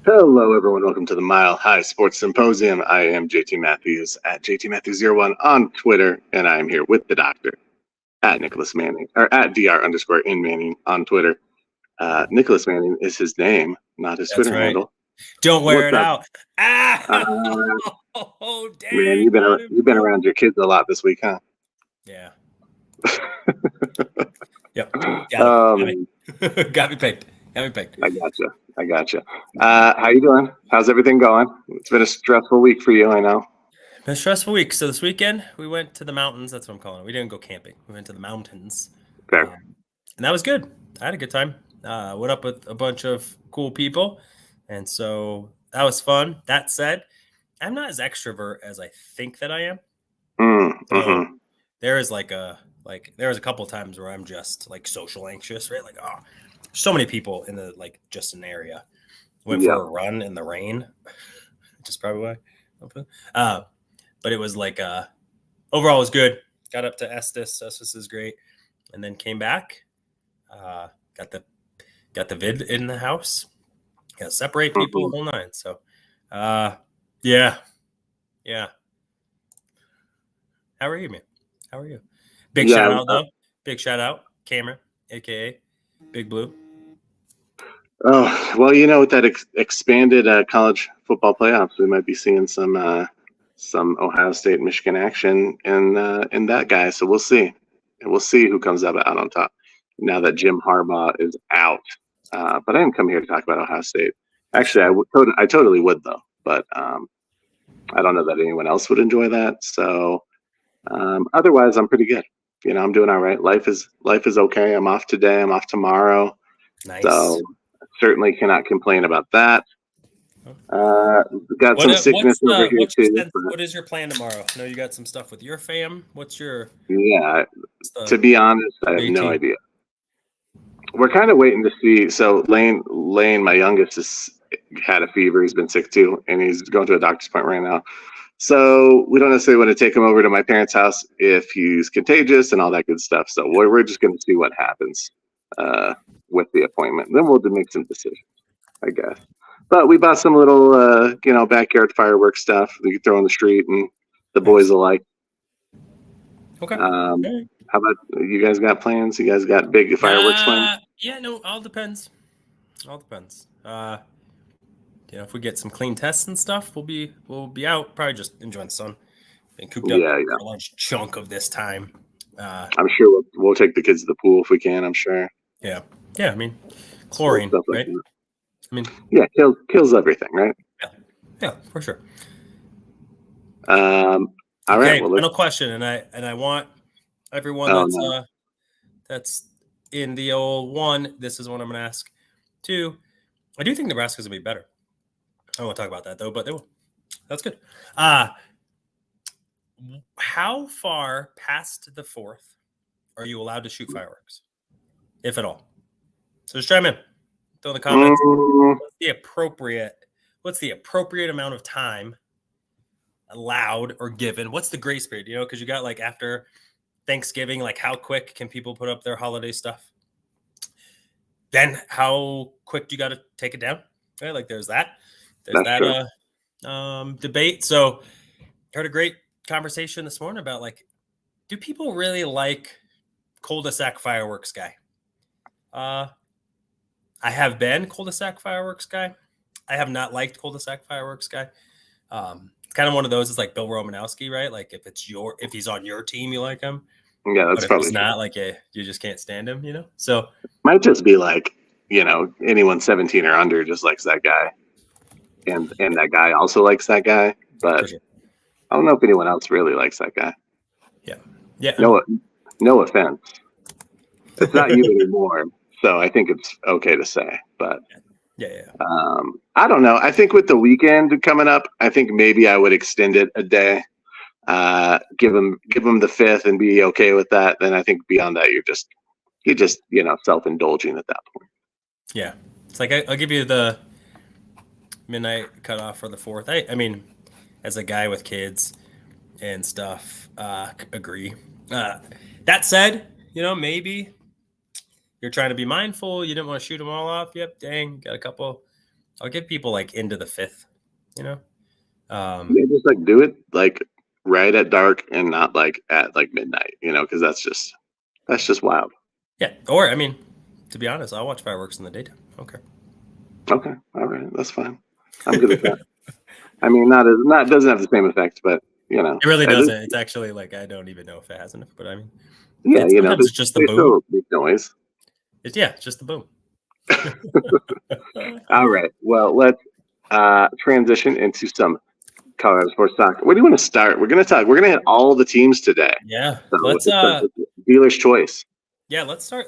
Hello, everyone. Welcome to the Mile High Sports Symposium. I am JT Matthews at JTMatthews01 on Twitter, and I am here with the doctor at Nicholas Manning, or at DR_in_Manning on Twitter. Nicholas Manning is his name, not his Twitter handle. Don't wear it out. Oh, dang. Man, you've been around your kids a lot this week, huh? Yeah. Yep. Got me picked. I gotcha. How you doing? How's everything going? It's been a stressful week for you, I know. Been a stressful week. So this weekend we went to the mountains. That's what I'm calling it. We didn't go camping. We went to the mountains. Fair. And that was good. I had a good time. Went up with a bunch of cool people. And so that was fun. That said, I'm not as extrovert as I think that I am. So there is there was a couple of times where I'm just like social anxious, right? Like, so many people in the just an area. Went for a run in the rain, which is probably why. But it was overall it was good. Got up to Estes. Estes is great, and then came back. Got the vid in the house. Got to separate people, whole nine. So, yeah. How are you, man? How are you? Big shout out though. Big shout out, Cameron, aka Big Blue. Oh, well, with that expanded college football playoffs, we might be seeing some Ohio State, Michigan action in that guy. So we'll see. And we'll see who comes out on top now that Jim Harbaugh is out. But I didn't come here to talk about Ohio State. Actually, I totally would, though. But I don't know that anyone else would enjoy that. So otherwise, I'm pretty good. I'm doing all right. Life is okay. I'm off today. I'm off tomorrow. Nice. So certainly cannot complain about that. Got some sickness over here too. What is your plan tomorrow? I know you got some stuff with your fam. What's your? Yeah, to be honest, I have no idea. We're kind of waiting to see. So Lane, my youngest, has had a fever. He's been sick too, and he's going to a doctor's appointment right now. So we don't necessarily want to take him over to my parents' house if he's contagious and all that good stuff. So we're just going to see what happens with the appointment. Then we'll make some decisions, I guess. But we bought some little, backyard fireworks stuff that you can throw on the street, and the boys will like. Okay. How about you guys? Got plans? You guys got big fireworks plans? Yeah, no, all depends. If we get some clean tests and stuff, we'll be out. Probably just enjoying the sun. Been cooped up for a large chunk of this time. I'm sure we'll take the kids to the pool if we can. I'm sure. Yeah. I mean, chlorine, right? Kills everything, right? Yeah, for sure. All right. Well, final question, and I want everyone that's in the old one. This is what I'm going to ask. 2, I do think Nebraska's going to be better. I don't want to talk about that though, but they will. That's good. How far past the 4th are you allowed to shoot fireworks, if at all? So just chime in. Throw in the comments. What's the appropriate amount of time allowed or given? What's the grace period? Because you got after Thanksgiving, how quick can people put up their holiday stuff? Then how quick do you got to take it down? Right? There's that. Debate. So I heard a great conversation this morning about do people really like cul-de-sac fireworks guy? I have been cul-de-sac fireworks guy. I have not liked cul-de-sac fireworks guy. It's kind of one of those. It's like Bill Romanowski, right? If he's on your team, you like him. Yeah, that's probably. It's not you just can't stand him, So might just be anyone 17 or under just likes that guy, and that guy also likes that guy. But sure. I don't know if anyone else really likes that guy. Yeah. No offense. It's not you anymore, so I think it's okay to say. But yeah. I don't know. I think with the weekend coming up, I think maybe I would extend it a day. Give them the 5th and be okay with that. Then I think beyond that, you're just self-indulging at that point. Yeah, it's I'll give you the midnight cutoff for the 4th. I mean, as a guy with kids and stuff, agree. That said, maybe you're trying to be mindful. You didn't want to shoot them all off. Yep, dang, got a couple I'll give people like into the 5th, you know. Yeah, just like do it like right at dark and not like at like midnight, you know, because that's just wild. Yeah, or I mean, to be honest, I'll watch fireworks in the daytime. Okay. Okay, all right, that's fine. I'm good with that. I mean, not doesn't have the same effect, but you know, It really doesn't. It's actually like I don't even know if it has enough, but I mean, yeah, you know, sometimes it's just the they boom. still make noise. It's just the boom. All right, well, let's transition into some Colorado sports talk. Where do you want to start? We're gonna hit all the teams today. Yeah, So let's it's dealer's choice. yeah, let's start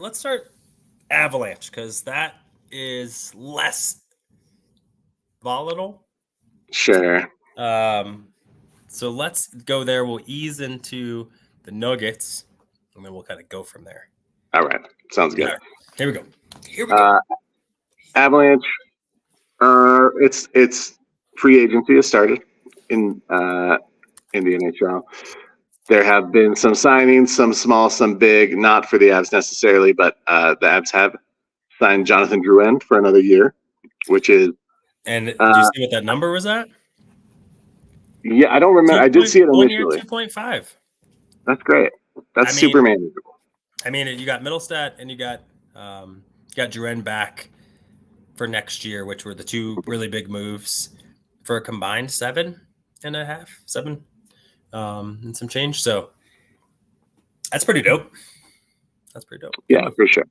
Avalanche because that is less volatile. Sure. So let's go there. We'll ease into the Nuggets, and then we'll kind of go from there. All right, sounds good. Right. Here we go. Avalanche. It's free agency has started in the NHL. There have been some signings, some small, some big, not for the Avs necessarily, but the Avs have signed Jonathan Drouin for another year, which is. And did you see what that number was at? Yeah, I don't remember. I did see it initially. 2.5. That's great. That's super manageable. I mean, you got Middlestat and you got Drouin back for next year, which were the two really big moves for a combined 7.5, and some change. So that's pretty dope. Yeah, for sure.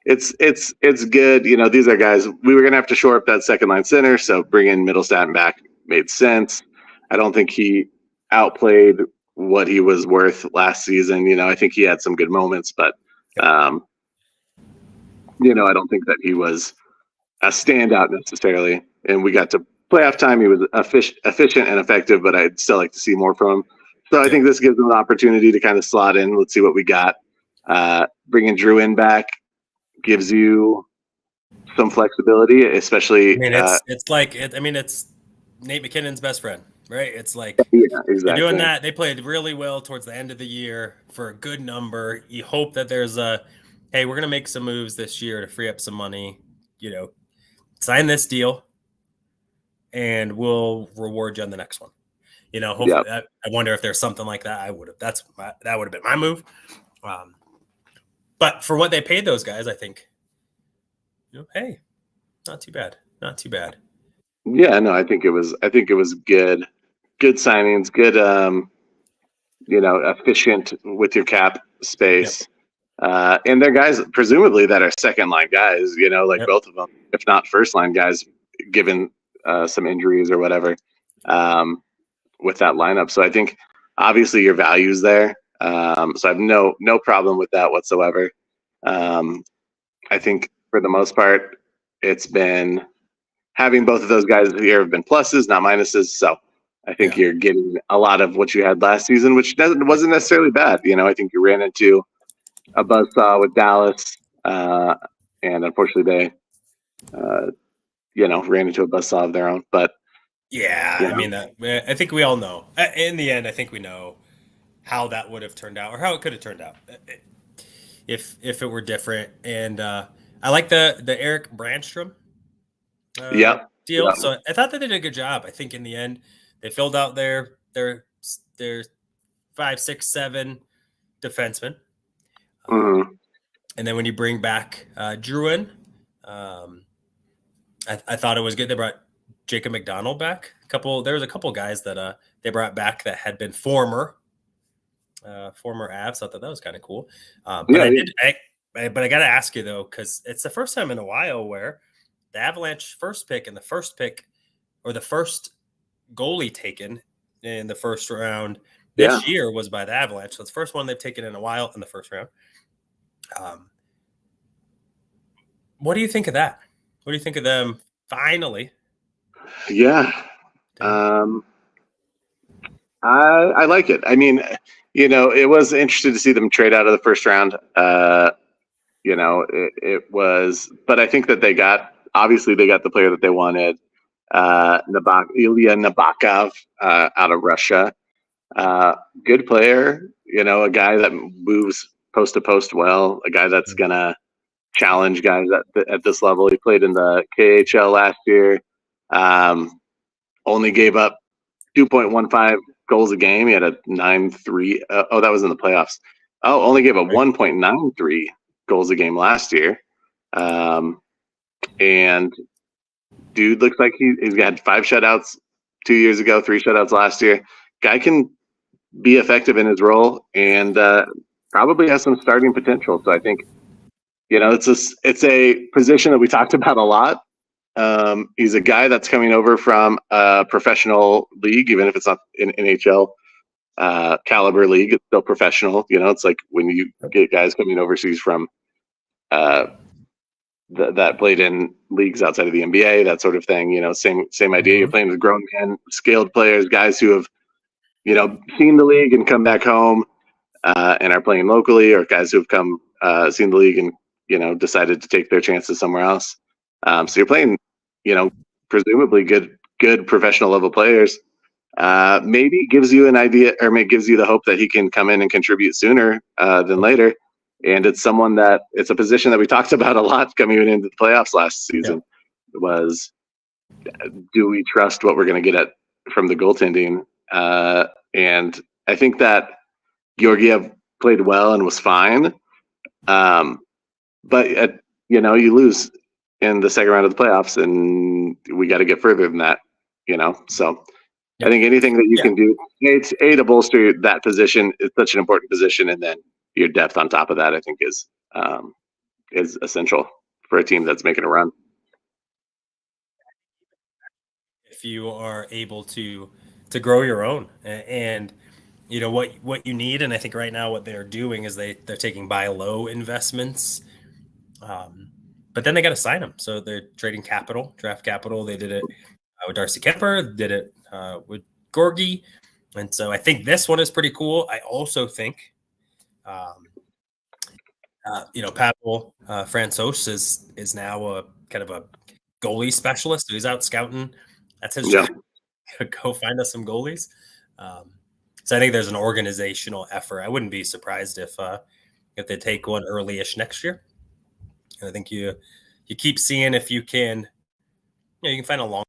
It's good. You know, these are guys we were gonna have to shore up that second line center, so bringing Middlestat back made sense. I don't think he outplayed what he was worth last season. You know, I think he had some good moments, but you know, I don't think that he was a standout necessarily. And we got to playoff time. He was efficient and effective, but I'd still like to see more from him. So I think this gives him an opportunity to kind of slot in. Let's see what we got. Bringing Drouin back gives you some flexibility, especially. I mean, it's Nate McKinnon's best friend, right? It's like exactly. They're doing that. They played really well towards the end of the year for a good number. You hope that there's hey, we're gonna make some moves this year to free up some money. You know, sign this deal, and we'll reward you on the next one. You know, hopefully, I wonder if there's something like that. That would have been my move. But for what they paid those guys, I think, you know, hey, not too bad. Yeah, no, I think it was good signings, good, you know, efficient with your cap space. Yep. And they're guys presumably that are second line guys, you know, like both of them, if not first line guys, given some injuries or whatever, with that lineup. So I think obviously your value's there. So I have no problem with that whatsoever. I think for the most part, it's been having both of those guys here have been pluses, not minuses. So I think you're getting a lot of what you had last season, which wasn't necessarily bad. You know, I think you ran into a buzzsaw with Dallas, and unfortunately they, you know, ran into a buzzsaw of their own. But I mean, I think we all know. In the end, I think we know how that would have turned out, or how it could have turned out, if it were different. And I like the Eric Brandstrom deal. Yep. So I thought they did a good job. I think in the end they filled out their 5, 6, 7 defensemen. Mm-hmm. And then when you bring back Drouin, I thought it was good. They brought Jacob McDonald back. There was a couple guys that they brought back that had been former Avs. I thought that was kind of cool. But I got to ask you though, because it's the first time in a while where the Avalanche first pick and the first pick, or the first goalie taken in the first round this year was by the Avalanche. So it's the first one they've taken in a while in the first round. What do you think of that? What do you think of them finally? Yeah. I like it. I mean, you know, it was interesting to see them trade out of the first round. You know, it was, but I think that they got the player that they wanted. Ilya Nabokov out of Russia. Good player, you know, a guy that moves post to post well, a guy that's gonna challenge guys at this level. He played in the KHL last year. Only gave up 2.15 goals a game. He had a 9.3. That was in the playoffs. Only gave up 1.93 goals a game last year. And dude looks like he's got 5 shutouts 2 years ago, 3 shutouts last year. Guy can be effective in his role and probably has some starting potential. So I think, it's a position that we talked about a lot. He's a guy that's coming over from a professional league, even if it's not an NHL caliber league, it's still professional. It's like when you get guys coming overseas from that played in leagues outside of the NBA, that sort of thing. Same idea. Mm-hmm. You're playing with grown men, skilled players, guys who have seen the league and come back home and are playing locally, or guys who have come seen the league and decided to take their chances somewhere else. So you're playing, presumably good professional level players. Maybe gives you an idea, or maybe gives you the hope that he can come in and contribute sooner than later. And it's it's a position that we talked about a lot coming into the playoffs last season. Was, do we trust what we're going to get from the goaltending? And I think that Georgiev played well and was fine. But you lose in the second round of the playoffs, and we got to get further than that. So I think anything that you can do, it's to bolster that position. It's such an important position, and then your depth on top of that, I think, is essential for a team that's making a run. If you are able to grow your own, and what you need, and I think right now what they're doing is they're taking buy low investments, but then they got to sign them, so they're trading draft capital. They did it with Darcy Kemper, did it with Gorgie, and so I think this one is pretty cool. I also think Pavel Francouz is now a kind of a goalie specialist who's out scouting. That's his job. Go find us some goalies. So I think there's an organizational effort. I wouldn't be surprised if they take one early-ish next year. And I think you keep seeing if you can, you can find a long.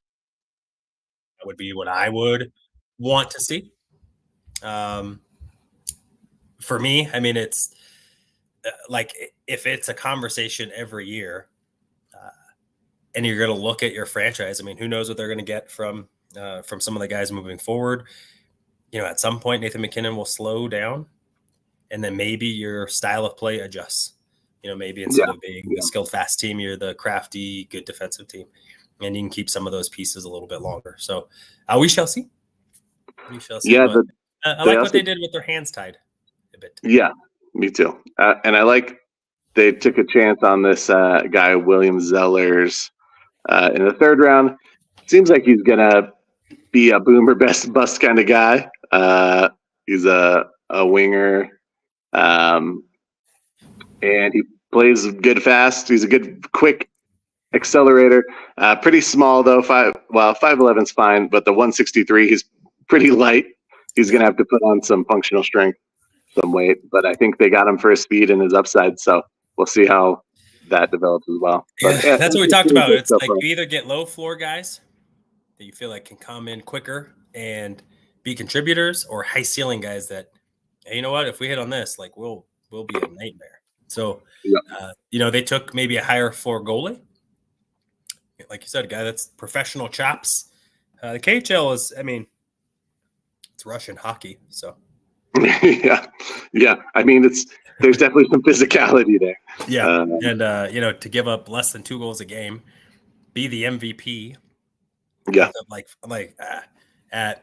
That would be what I would want to see. For me, I mean, it's like if it's a conversation every year, and you're going to look at your franchise. I mean, who knows what they're going to get from some of the guys moving forward. At some point, Nathan McKinnon will slow down, and then maybe your style of play adjusts. Maybe instead of being the skilled, fast team, you're the crafty, good defensive team, and you can keep some of those pieces a little bit longer. So we shall see. We shall see. Yeah, I like what they did with their hands tied a bit. Yeah, me too. And I like they took a chance on this guy, William Zellers, in the third round. Seems like he's going to be a boomer bust kind of guy. He's a winger, and he plays good fast. He's a good quick accelerator. Pretty small though. 5'11's fine, but the 163, he's pretty light. He's going to have to put on some functional strength, some weight. But I think they got him for his speed and his upside. So we'll see how that develops as well. But, that's what we talked about. It's like you either get low floor guys that you feel like can come in quicker and be contributors, or high ceiling guys that, hey, you know what, if we hit on this, like we'll be a nightmare. So, they took maybe a higher floor goalie, like you said, a guy that's professional chops. The KHL is, I mean, it's Russian hockey, so. yeah. I mean, there's definitely some physicality there. Yeah, and to give up less than 2 goals a game, be the MVP. Yeah, I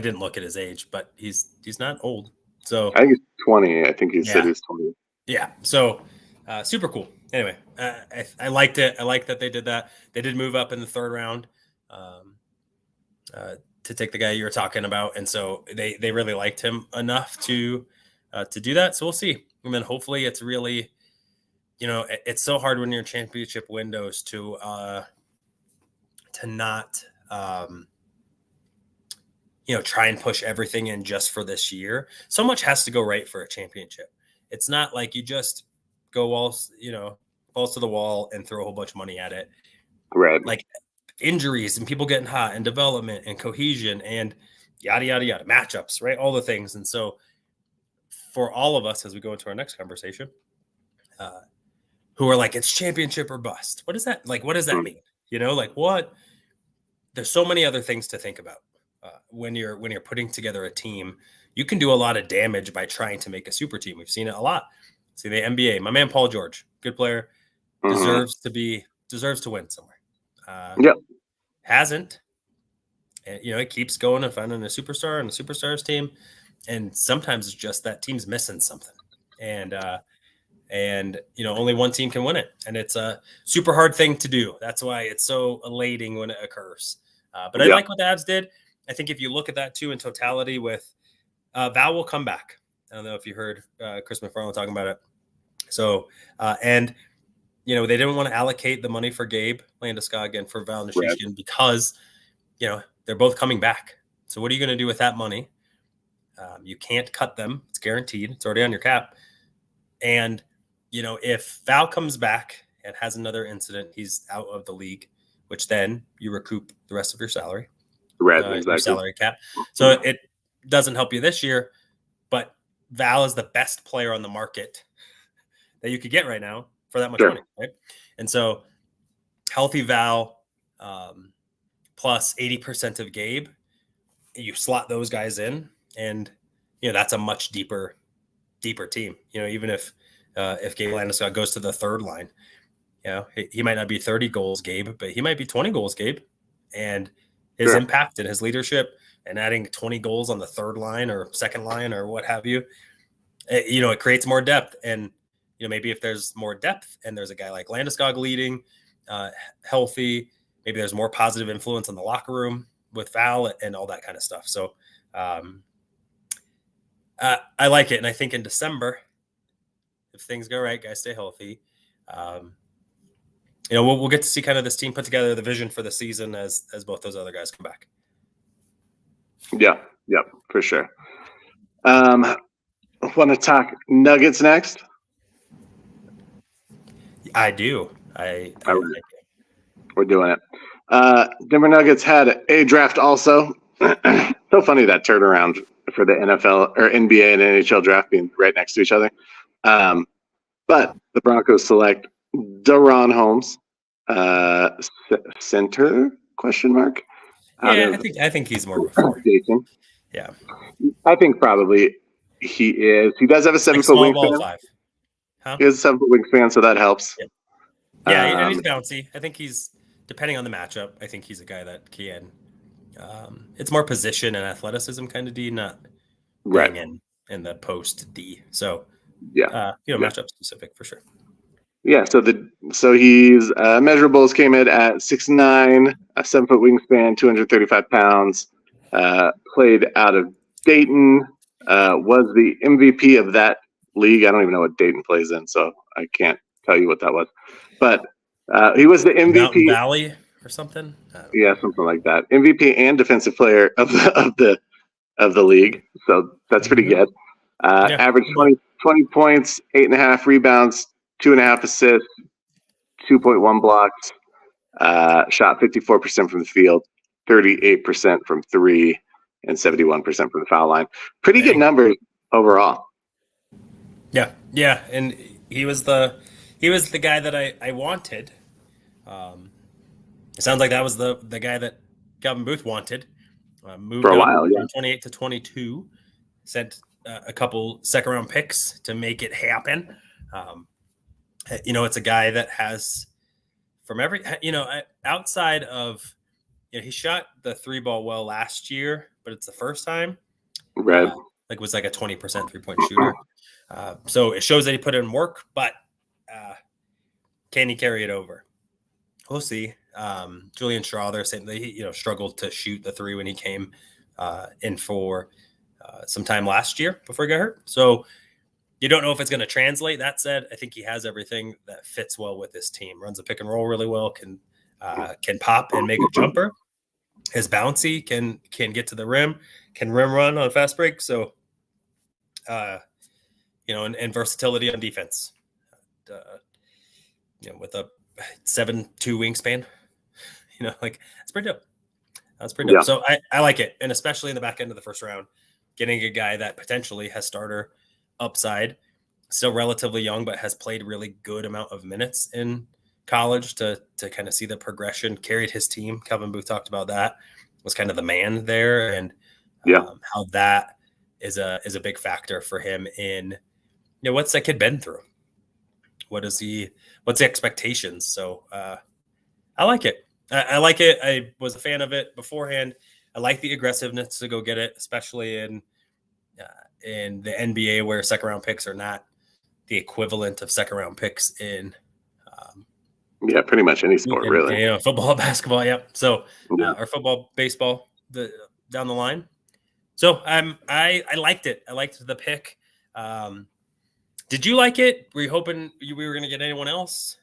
didn't look at his age, but he's not old. So I think he's 20. I think he said he's 20. Yeah. So super cool. Anyway, I liked it. I like that they did that. They did move up in the third round to take the guy you were talking about, and so they really liked him enough to do that. So we'll see. And then hopefully it's really, it's so hard when you're in championship windows to not. Try and push everything in just for this year. So much has to go right for a championship. It's not like you just go balls to the wall and throw a whole bunch of money at it. Right. Like injuries and people getting hot and development and cohesion and yada, yada, yada, matchups, right? All the things. And so for all of us, as we go into our next conversation, who are like, it's championship or bust. What is that? Like, what does that mean? You know, like what? There's so many other things to think about when you're putting together a team. You can do a lot of damage by trying to make a super team. We've seen it a lot. See the NBA. My man Paul George, good player, deserves to win somewhere. Yep. Hasn't. And, you know, it keeps going and finding a superstar and a superstars team, and sometimes it's just that team's missing something, and you know, only one team can win it, and it's a super hard thing to do. That's why it's so elating when it occurs. But I like what the Avs did. I think if you look at that too in totality, with Val will come back. I don't know if you heard Chris McFarland talking about it. So and you know, they didn't want to allocate the money for Gabe Landeskog and for Val Nichushkin because, you know, they're both coming back. So what are you going to do with that money? You can't cut them. It's guaranteed. It's already on your cap. And, you know, if Val comes back and has another incident, he's out of the league, which then you recoup the rest of your salary. Exactly. Your salary cap. So it doesn't help you this year, but Val is the best player on the market that you could get right now for that much money, right? And so healthy Val plus 80% of Gabe, you slot those guys in, and you know that's a much deeper team. You know, even if Gabe Landeskog goes to the third line, you know, he might not be 30 goals Gabe, but he might be 20 goals Gabe, and his impact and his leadership and adding 20 goals on the third line or second line or what have you, you know, it creates more depth. And you know, maybe if there's more depth and there's a guy like Landeskog leading, healthy, maybe there's more positive influence in the locker room with Val and all that kind of stuff. So I like it. And I think in December, if things go right, guys stay healthy, you know, we'll get to see kind of this team put together the vision for the season as both those other guys come back. Yeah, for sure. Want to talk Nuggets next? I do. We're doing it. Denver Nuggets had a draft also. So funny that turnaround for the NFL or NBA and NHL draft being right next to each other. But the Broncos select Daron Holmes, center ? Yeah, I think he's more of a forward. Yeah, I think probably he is. He does have a 7-foot wingspan. 5. Huh? He has a 7-foot wingspan, so that helps. Yeah, and he's bouncy. I think he's, depending on the matchup, I think he's a guy that can. It's more position and athleticism kind of D, not being in the post D. So matchup specific for sure. Yeah, so he's measurables came in at 6'9", a 7-foot wingspan, 235 pounds. Played out of Dayton. Was the MVP of that league. I don't even know what Dayton plays in, so I can't tell you what that was. But he was the MVP. Mountain Valley or something. Yeah, something like that. MVP and defensive player of the league. So that's pretty good. Average 20 points, 8.5 rebounds, 2.5 assists, 2.1 blocks. Shot 54% from the field, 38% from three, and 71% from the foul line. Pretty good numbers overall. Yeah, and he was the guy that I wanted. It sounds like that was the guy that Calvin Booth wanted. Moved for a while, from 28 to 22. Sent a couple second-round picks to make it happen. You know, it's a guy that has from every, you know, outside of, you know, he shot the 3-ball well last year, but it's the first time. Right. Was like a 20% 3-point shooter. So it shows that he put in work, but can he carry it over? We'll see. Julian Strother saying that he, you know, struggled to shoot the 3 when he came in for some time last year before he got hurt. So you don't know if it's going to translate. That said, I think he has everything that fits well with this team. Runs a pick and roll really well. Can pop and make a jumper. His bouncy can get to the rim. Can rim run on a fast break. So, you know, and versatility on defense. You know, with a 7'2" wingspan, Like it's pretty dope. That's pretty dope. Yeah. So I like it. And especially in the back end of the first round, getting a guy that potentially has starter upside, still relatively young, but has played really good amount of minutes in college to kind of see the progression, carried his team. Kelvin Booth talked about that, was kind of the man there, and how that is a big factor for him in, what's that kid been through? What's the expectations? So I like it. I like it. I was a fan of it beforehand. I like the aggressiveness to go get it, especially in the NBA, where second round picks are not the equivalent of second round picks in pretty much any sport, really. Football, basketball, So or football, baseball, down the line. So I liked it. I liked the pick. Did you like it? Were you hoping we were going to get anyone else?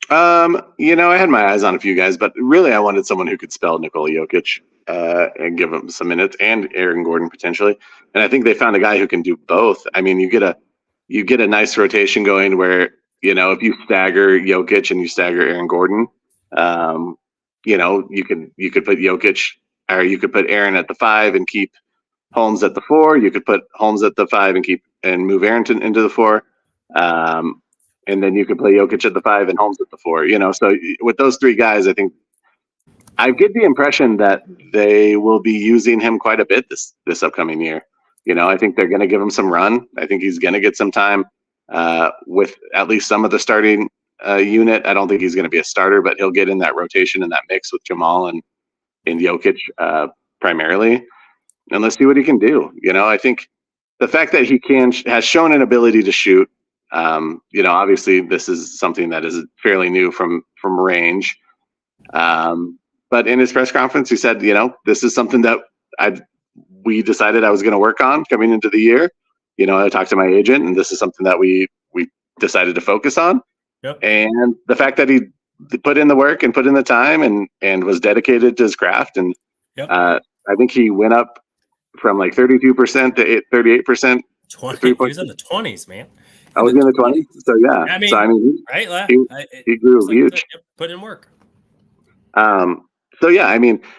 I had my eyes on a few guys, but really I wanted someone who could spell Nikola Jokic and give him some minutes, and Aaron Gordon potentially. And I think they found a guy who can do both. I mean, you get a nice rotation going where, if you stagger Jokic and you stagger Aaron Gordon, you could put Jokic, or you could put Aaron at the 5 and keep Holmes at the 4. You could put Holmes at the 5 and move Aaron into the 4. And then you could play Jokic at the 5 and Holmes at the 4. So with those three guys, I think I get the impression that they will be using him quite a bit this upcoming year. I think they're going to give him some run. I think he's going to get some time with at least some of the starting unit. I don't think he's going to be a starter, but he'll get in that rotation and that mix with Jamal and Jokic primarily. And let's see what he can do. I think the fact that he has shown an ability to shoot. Obviously this is something that is fairly new from range. But in his press conference, he said, this is something that we decided I was going to work on coming into the year. I talked to my agent, and this is something that we decided to focus on. Yep. And the fact that he put in the work and put in the time and was dedicated to his craft. And I think he went up from like 32% to 38%. He was in the 20s, man. I was in the 20s. So yeah. He grew huge. Put in work. So yeah,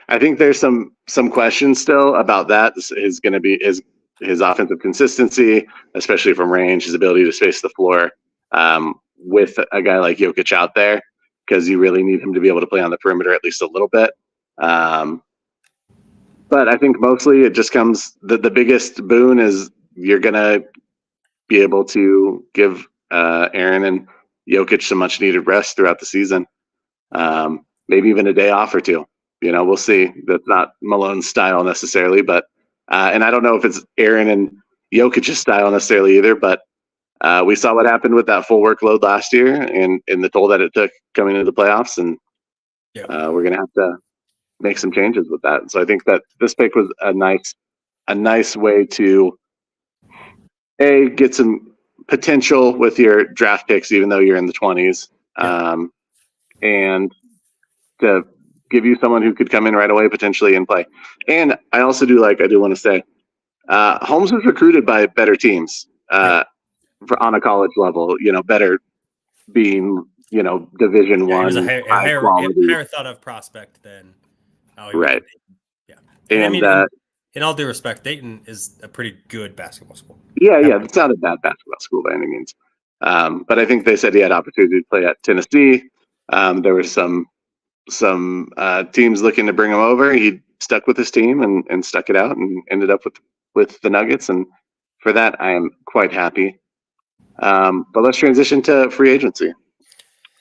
I think there's some questions still about that. This is going to be his offensive consistency, especially from range, his ability to space the floor with a guy like Jokic out there, because you really need him to be able to play on the perimeter at least a little bit. But I think mostly it just comes, the biggest boon is you're going to be able to give Aaron and Jokic some much needed rest throughout the season. Maybe even a day off or two. We'll see. That's not Malone's style necessarily, but and I don't know if it's Aaron and Jokic's style necessarily either, but we saw what happened with that full workload last year and the toll that it took coming into the playoffs, and we're going to have to make some changes with that. So I think that this pick was a nice way to get some potential with your draft picks, even though you're in the 20s, and to give you someone who could come in right away potentially and play. And I also do want to say, Holmes was recruited by better teams on a college level, better being, Division He was I, a higher thought of prospect than right. Yeah. And in all due respect, Dayton is a pretty good basketball school. Yeah. It's not a bad basketball school by any means. But I think they said he had opportunity to play at Tennessee. There were some teams looking to bring him over. He stuck with his team and stuck it out and ended up with the Nuggets. And for that, I am quite happy. But let's transition to free agency.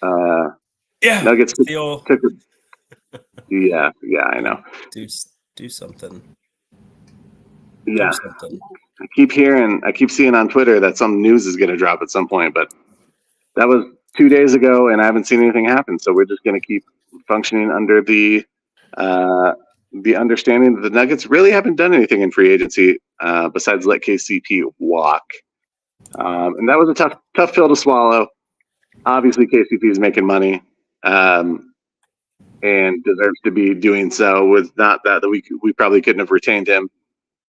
Nuggets took I know. Do something. Yeah. I keep seeing on Twitter that some news is going to drop at some point, but that was 2 days ago and I haven't seen anything happen. So we're just going to keep functioning under the understanding that the Nuggets really haven't done anything in free agency besides let KCP walk. And that was a tough pill to swallow. Obviously, KCP is making money and deserves to be doing so. With not that we probably couldn't have retained him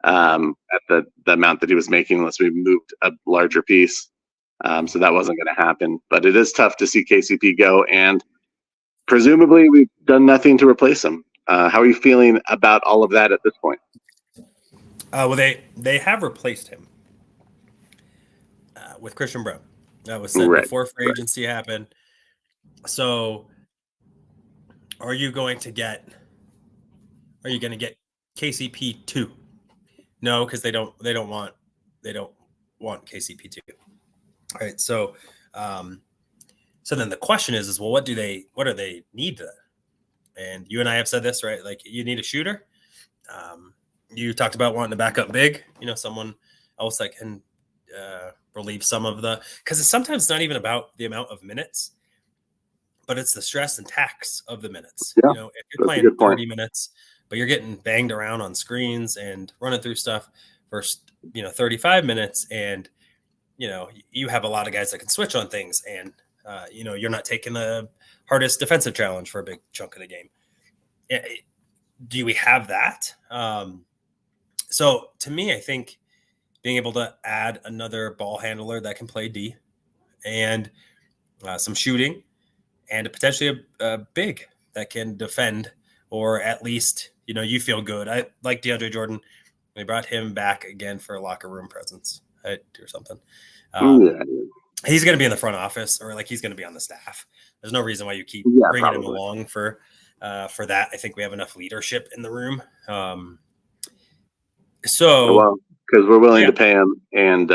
at the amount that he was making unless we moved a larger piece. So that wasn't going to happen. But it is tough to see KCP go. And presumably we've done nothing to replace him. How are you feeling about all of that at this point? Well, they have replaced him with Christian Brown. That was said before free agency happened. So, are you going to get KCP 2? No, because they don't want KCP 2. All right. So, so then the question is well, what do they need then? And you and I have said this, right? Like, you need a shooter. You talked about wanting to back up big, someone else that can relieve some of because it's sometimes not even about the amount of minutes, but it's the stress and tax of the minutes. Yeah, if you're playing 30 minutes, but you're getting banged around on screens and running through stuff for 35 minutes, and you have a lot of guys that can switch on things, and you're not taking the hardest defensive challenge for a big chunk of the game. Do we have that? So to me, I think being able to add another ball handler that can play D, and some shooting, and potentially a big that can defend, or at least, you feel good. I like DeAndre Jordan. They brought him back again for a locker room presence, right, or something. He's going to be in the front office, or like he's going to be on the staff. There's no reason why you keep bringing him along for that. I think we have enough leadership in the room. Because we're willing to pay him, and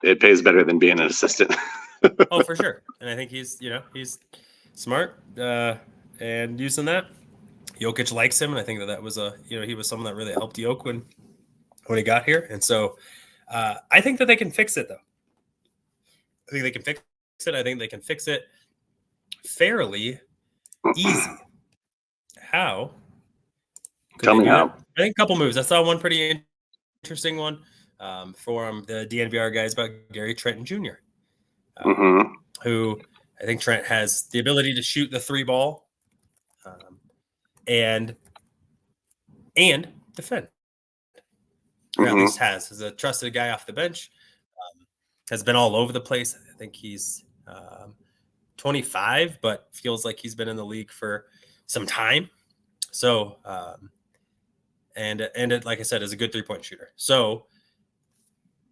it pays better than being an assistant. Oh, for sure. And I think he's smart and using that. Jokic likes him, and I think that was he was someone that really helped Jokic when he got here. And so I think that they can fix it, though. I think they can fix it. I think they can fix it fairly easy. How? Tell me how. I think a couple moves. I saw one pretty interesting one from the DNVR guys about Gary Trent Jr., who I think Trent has the ability to shoot the 3 ball and defend. Or at least has a trusted guy off the bench. Has been all over the place. I think he's 25, but feels like he's been in the league for some time. So, and like I said, is a good 3-point shooter. So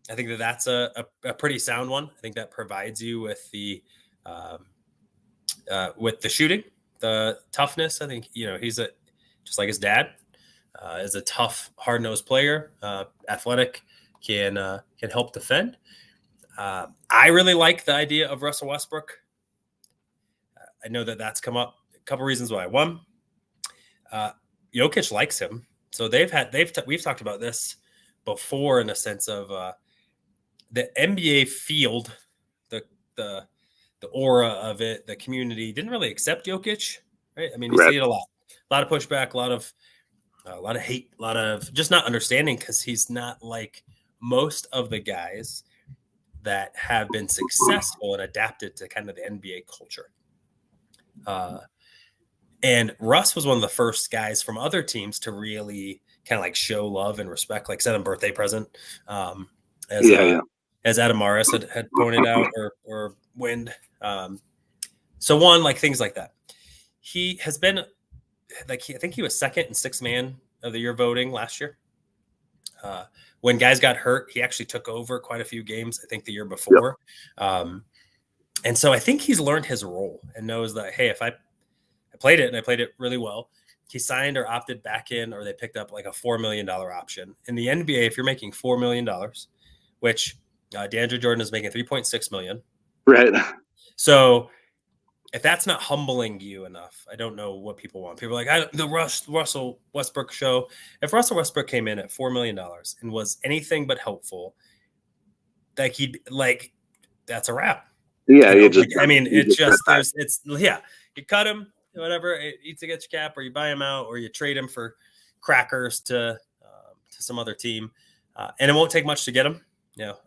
I think that's a pretty sound one. I think that provides you with the shooting, the toughness. I think, he's just like his dad, is a tough, hard-nosed player, athletic, can help defend. I really like the idea of Russell Westbrook. I know that's come up. A couple reasons why. One, Jokic likes him, so we've talked about this before, in the sense of the NBA field, the aura of it, the community didn't really accept Jokic, right? I mean, you see it a lot of pushback, a lot of hate, a lot of just not understanding, because he's not like most of the guys that have been successful and adapted to kind of the NBA culture. And Russ was one of the first guys from other teams to really kind of like show love and respect, like send him birthday present. As Adam Morris had pointed out, or Wind. So one, like things like that. He has been I think he was second in 6th man of the year voting last year. When guys got hurt, he actually took over quite a few games, I think the year before. And so I think he's learned his role and knows that, hey, if I played it and I played it really well, he signed or opted back in, or they picked up like a $4 million option. In the NBA, if you're making $4 million, which DeAndre Jordan is making $3.6 million. Right. So if that's not humbling you enough, I don't know what people want. People are like, the Russell Westbrook show. If Russell Westbrook came in at $4 million and was anything but helpful, that's a wrap. Yeah, you cut him, whatever, eats against your cap, or you buy him out, or you trade him for crackers to some other team, and it won't take much to get him.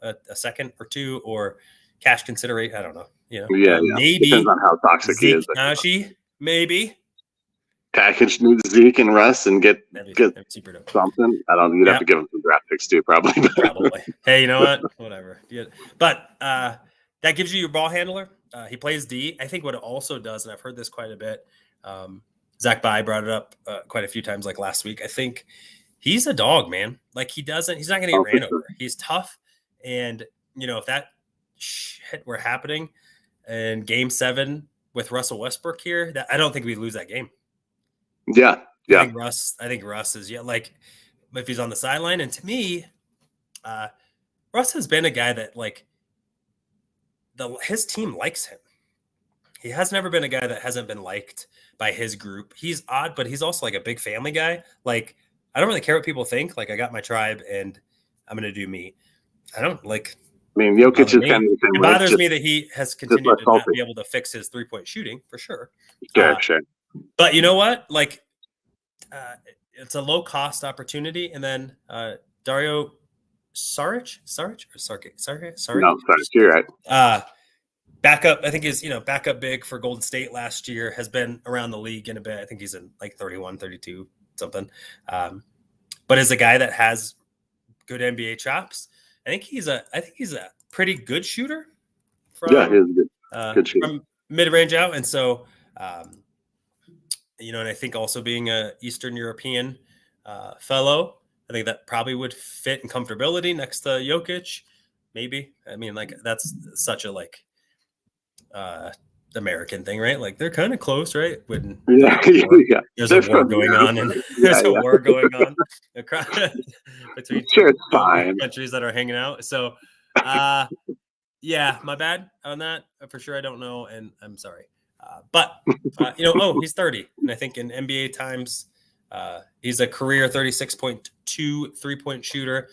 A second or two, or cash consideration. I don't know. Maybe depends on how toxic he is. Maybe package Zeke and Russ and get super dope. Something. I don't. You'd have to give him some draft picks too, probably. Probably. Hey, you know what? Whatever. But that gives you your ball handler. He plays D. I think what it also does, and I've heard this quite a bit, Zach Bai brought it up quite a few times, like last week. I think he's a dog, man. Like he's not going to get ran over. He's tough. And, if that shit were happening in Game 7 with Russell Westbrook here, I don't think we lose that game. Yeah. I think Russ is, like, if he's on the sideline. And to me, Russ has been a guy that, like, his team likes him. He has never been a guy that hasn't been liked by his group. He's odd, but he's also like a big family guy. Like, I don't really care what people think. Like, I got my tribe and I'm going to do me. I don't like. I mean, Jokic is kind of the same. It bothers me that he has continued to not be able to fix his 3-point shooting for sure. Sure. But you know what? Like, it's a low cost opportunity. And then Dario Saric. No, Saric, you're right. Backup, I think is, backup big for Golden State last year, has been around the league in a bit. I think he's in like 31, 32, something. But is a guy that has good NBA chops. I think he's a pretty good shooter. He's a good shooter. From mid-range out. And so, and I think also being a Eastern European fellow, I think that probably would fit in comfortability next to Jokic. Maybe. I mean, like, that's such a, like, American thing, right? Like, they're kind of close, right? When there's a war going on, and there's a war going on across between countries that are hanging out. So, yeah, my bad on that. For sure, I don't know, and I'm sorry. But he's 30, and I think in NBA times, he's a career 36.2 3-point shooter.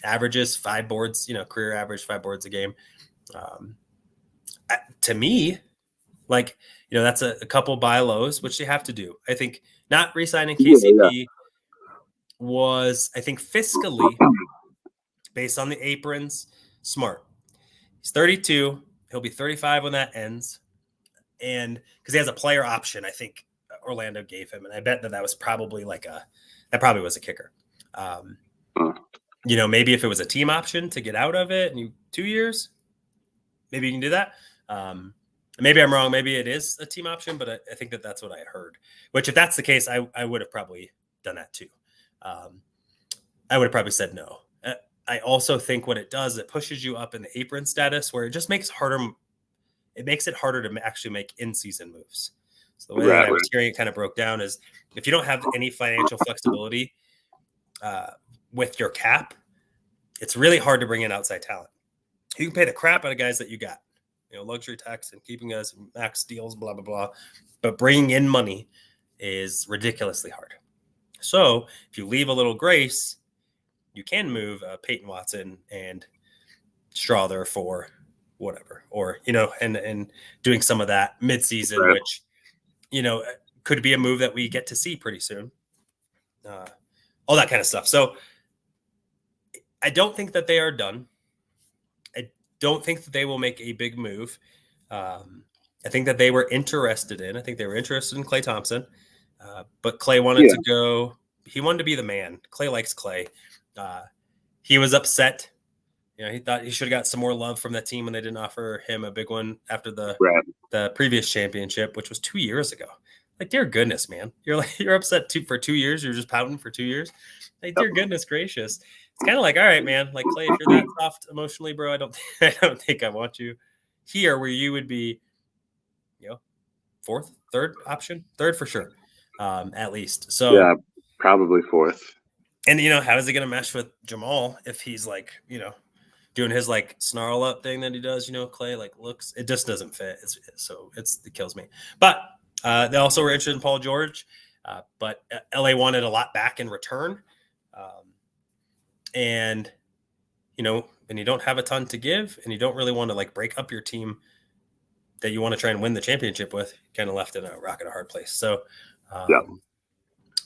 Averages 5 boards, career average 5 boards a game. To me, like, that's a couple buy lows, which they have to do. I think not re-signing KCP was, I think, fiscally, based on the aprons, smart. He's 32. He'll be 35 when that ends. And because he has a player option, I think Orlando gave him. And I bet that was probably that probably was a kicker. Maybe if it was a team option to get out of it and 2 years, maybe you can do that. Maybe I'm wrong. Maybe it is a team option, but I think that's what I heard. Which, if that's the case, I would have probably done that too. I would have probably said no. I also think what it does, it pushes you up in the apron status, where it just makes it harder to actually make in-season moves. So the way that I was hearing it kind of broke down is, if you don't have any financial flexibility with your cap, it's really hard to bring in outside talent. You can pay the crap out of guys that you got, luxury tax and keeping us max deals, blah, blah, blah. But bringing in money is ridiculously hard. So if you leave a little grace, you can move Peyton Watson and Strother for whatever, or, and doing some of that midseason, which, could be a move that we get to see pretty soon. All that kind of stuff. So I don't think that they are done. Don't think that they will make a big move. I think that they were interested in Klay Thompson, but Klay wanted to go. He wanted to be the man. Klay likes Klay. He was upset. He thought he should have got some more love from that team when they didn't offer him a big one after the previous championship, which was 2 years ago. Like, dear goodness, man, you're upset for 2 years. You're just pouting for 2 years. Like, dear goodness gracious. It's kind of like, all right, man, like, Klay, if you're that soft emotionally, bro, I don't think I want you here, where you would be, third for sure, at least. So yeah, probably fourth. And, how is he going to mesh with Jamal if he's like, doing his like snarl up thing that he does, Klay like looks, it just doesn't fit. It kills me. But they also were interested in Paul George, but LA wanted a lot back in return. And, and you don't have a ton to give, and you don't really want to like break up your team that you want to try and win the championship with, kind of left in a rock and a hard place. So,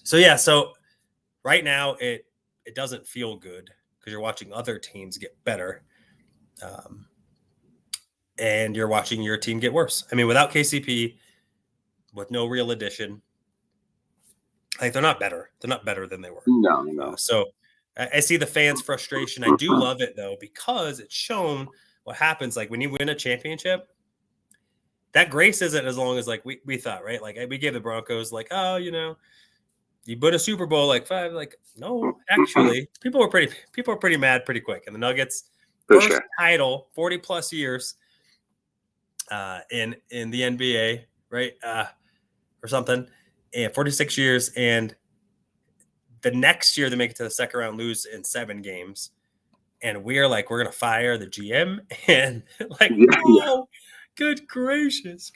So right now it doesn't feel good because you're watching other teams get better. And you're watching your team get worse. I mean, without KCP, with no real addition, like, they're not better. They're not better than they were. No. So I see the fans' frustration. I do love it, though, because it's shown what happens. Like, when you win a championship, that grace isn't as long as like we thought, right? Like we gave the Broncos like, oh, you win a Super Bowl like 5, like no, actually, people were pretty mad pretty quick. And the Nuggets For first sure. title, 40 plus years in the NBA, right? Or something, and 46 years, and the next year they make it to the second round, lose in 7 games. And we're going to fire the GM, and like, whoa, good gracious.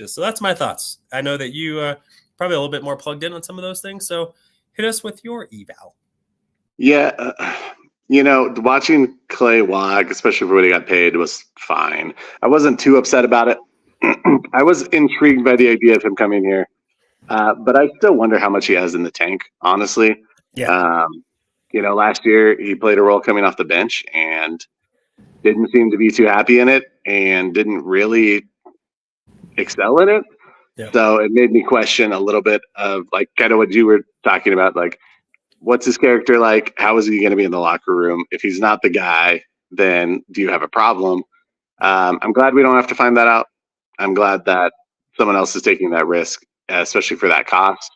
So that's my thoughts. I know that you probably a little bit more plugged in on some of those things. So hit us with your eval. Yeah. Watching Clay walk, especially for what he got paid, was fine. I wasn't too upset about it. I was intrigued by the idea of him coming here. But I still wonder how much he has in the tank, honestly. Yeah. Last year he played a role coming off the bench and didn't seem to be too happy in it and didn't really excel in it. Yeah. So it made me question a little bit of like kind of what you were talking about, like what's his character like? How is he going to be in the locker room? If he's not the guy, then do you have a problem? I'm glad we don't have to find that out. I'm glad that someone else is taking that risk, especially for that cost.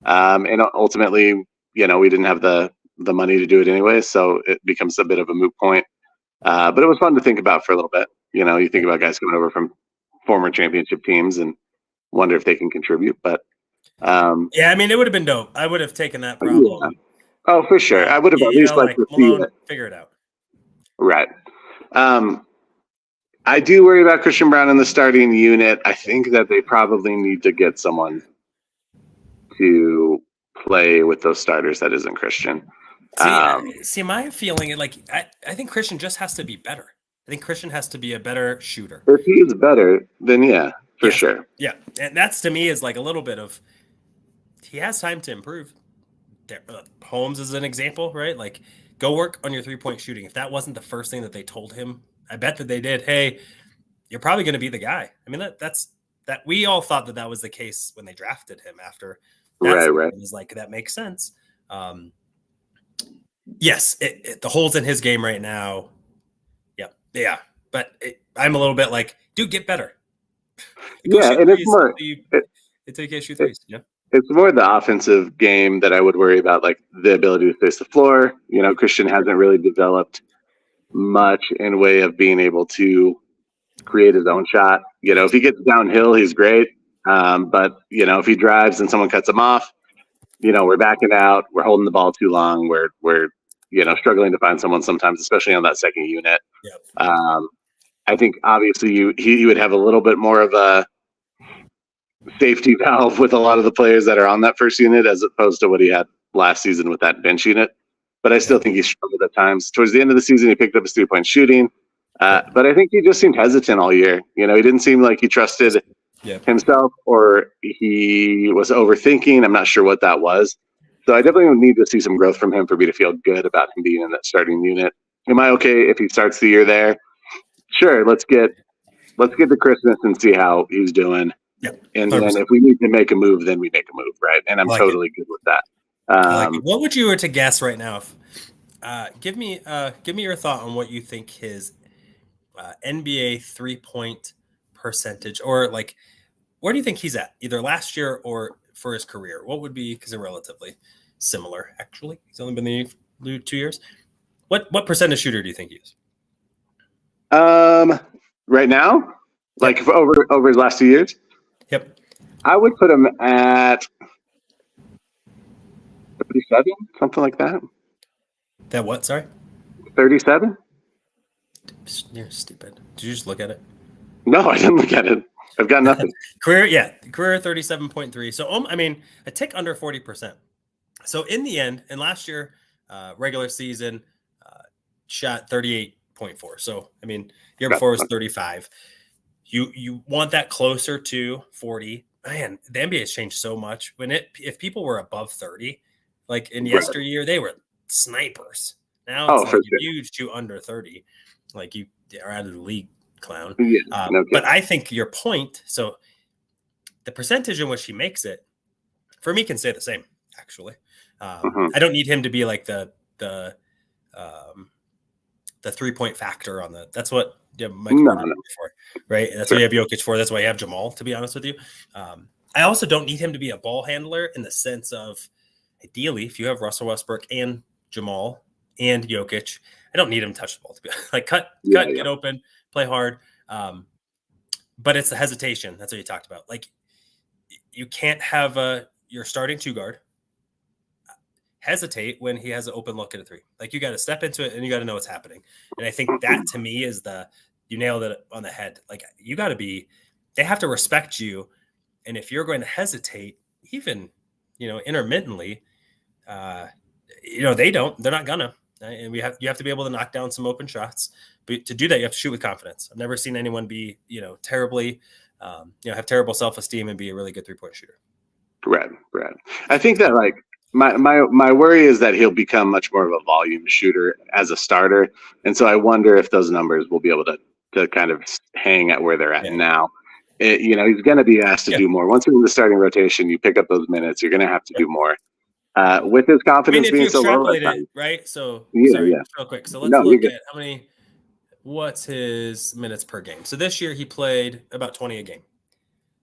And ultimately, we didn't have the money to do it anyway, so it becomes a bit of a moot point. But it was fun to think about for a little bit. You think about guys coming over from former championship teams and wonder if they can contribute. But yeah, I mean, it would have been dope. I would have taken that problem. Yeah. Oh, for sure. I would have at least liked to Malone, see it. Figure it out. Right. I do worry about Christian Braun in the starting unit. I think that they probably need to get someone to play with those starters that isn't Christian. See, my feeling, like, I think Christian just has to be better. I think Christian has to be a better shooter. If he is better, then yeah, for sure. Yeah, and that's to me is like a little bit of he has time to improve. Holmes is an example, right? Like, go work on your 3-point shooting. If that wasn't the first thing that they told him, I bet that they did. Hey, you're probably going to be the guy. I mean, that's we all thought that was the case when they drafted him. After right, it was like that makes sense. Yes, the holes in his game right now. Yeah, but I'm a little bit like, dude, get better. Yeah, and it's more until you can't shoot threes. Yeah. It's more the offensive game that I would worry about, like the ability to space the floor. Christian hasn't really developed much in way of being able to create his own shot. If he gets downhill, he's great. But if he drives and someone cuts him off, we're backing out. We're holding the ball too long. We're struggling to find someone sometimes, especially on that second unit. Yep. I think obviously he would have a little bit more of a safety valve with a lot of the players that are on that first unit as opposed to what he had last season with that bench unit. But I still think he struggled at times. Towards the end of the season, he picked up his 3-point shooting. But I think he just seemed hesitant all year. He didn't seem like he trusted himself, or he was overthinking. I'm not sure what that was. So I definitely need to see some growth from him for me to feel good about him being in that starting unit. Am I okay if he starts the year there? Sure, let's get to Christmas and see how he's doing. Yep. And then if we need to make a move, then we make a move, right? And I'm totally good with that. What would you were to guess right now? Give me your thought on what you think his NBA 3-point percentage, or like, where do you think he's at, either last year or for his career? What would be, because they're relatively similar, actually. He's only been in the league 2 years. What percentage shooter do you think he is? Right now, like over his last 2 years. Yep. I would put him at 37, something like that. That what? Sorry? 37? You're stupid. Did you just look at it? No, I didn't look at it. I've got nothing. Career 37.3. So, I mean, a tick under 40%. So in the end, and last year, regular season, shot 38.4. So, I mean, year before was 35. You want that closer to 40. Man, the NBA has changed so much. If people were above 30, like in yesteryear, they were snipers. Now it's like if you shoot under 30, like you are out of the league, clown. Yeah, but I think your point, so the percentage in which he makes it, for me, can stay the same, actually. I don't need him to be like the 3-point factor on that's what Mike No, Gordon no. for, right? That's Sure. what you have Jokic for. That's why you have Jamal, to be honest with you. I also don't need him to be a ball handler in the sense of, ideally, if you have Russell Westbrook and Jamal and Jokic, I don't need him to touch the ball. To be like cut, get open, play hard. But it's the hesitation. That's what you talked about. Like, you can't have your starting two guard hesitate when he has an open look at a three. Like, you got to step into it and you got to know what's happening. And I think that, to me, is you nailed it on the head. Like, you got to they have to respect you. And if you're going to hesitate, even, intermittently, they're not gonna. And you have to be able to knock down some open shots. But to do that, you have to shoot with confidence. I've never seen anyone be, terribly, have terrible self-esteem and be a really good 3-point shooter. Right. I think that, like, my worry is that he'll become much more of a volume shooter as a starter. And so I wonder if those numbers will be able to kind of hang at where they're at now. He's going to be asked to do more. Once you're in the starting rotation, you pick up those minutes, you're going to have to do more. With his confidence being so low, right? So, real quick. So let's look at what's his minutes per game. So this year he played about 20 a game.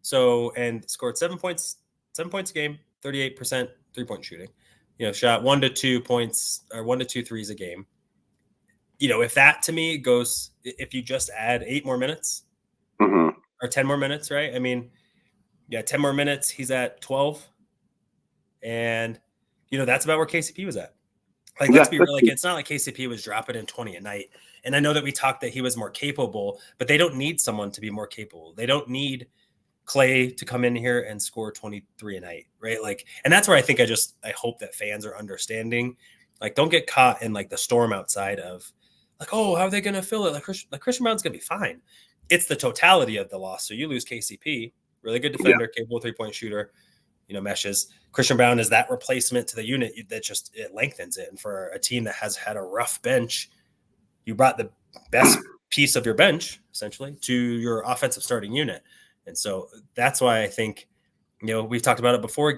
So, and scored 7 points a game, 38% 3-point shooting. Shot 1 to 2 points or 1 to 2 threes a game. If that, to me, goes, if you just add 8 more minutes or 10 more minutes, right? I mean, 10 more minutes, he's at 12. And, that's about where KCP was at. Like, let's be real. Like, it's not like KCP was dropping in 20 a night. And I know that we talked that he was more capable, but they don't need someone to be more capable. They don't need Clay to come in here and score 23 a night, right? Like, and that's where I think I hope that fans are understanding. Like, don't get caught in, like, the storm outside of, like, oh, how are they going to fill it? Like Christian Brown's going to be fine. It's the totality of the loss. So you lose KCP, really good defender, capable 3-point shooter, meshes. Christian Brown is that replacement to the unit that just, it lengthens it. And for a team that has had a rough bench, you brought the best piece of your bench, essentially, to your offensive starting unit. And so that's why I think, we've talked about it before.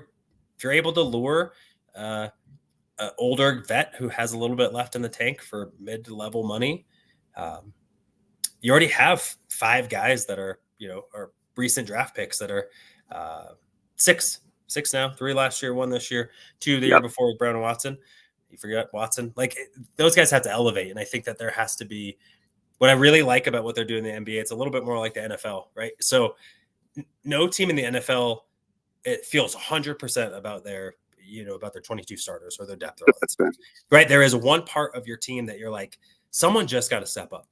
If you're able to lure an older vet who has a little bit left in the tank for mid-level money, you already have 5 guys that are, are recent draft picks that are 6 now, 3 last year, 1 this year, 2 the year before with Brown and Watson. You forgot Watson. Like, those guys have to elevate. And I think that there has to be, what I really like about what they're doing in the NBA, it's a little bit more like the NFL, right? So no team in the NFL, it feels 100% about their, about their 22 starters or their depth, or all that stuff, right? There is one part of your team that you're like, someone just got to step up.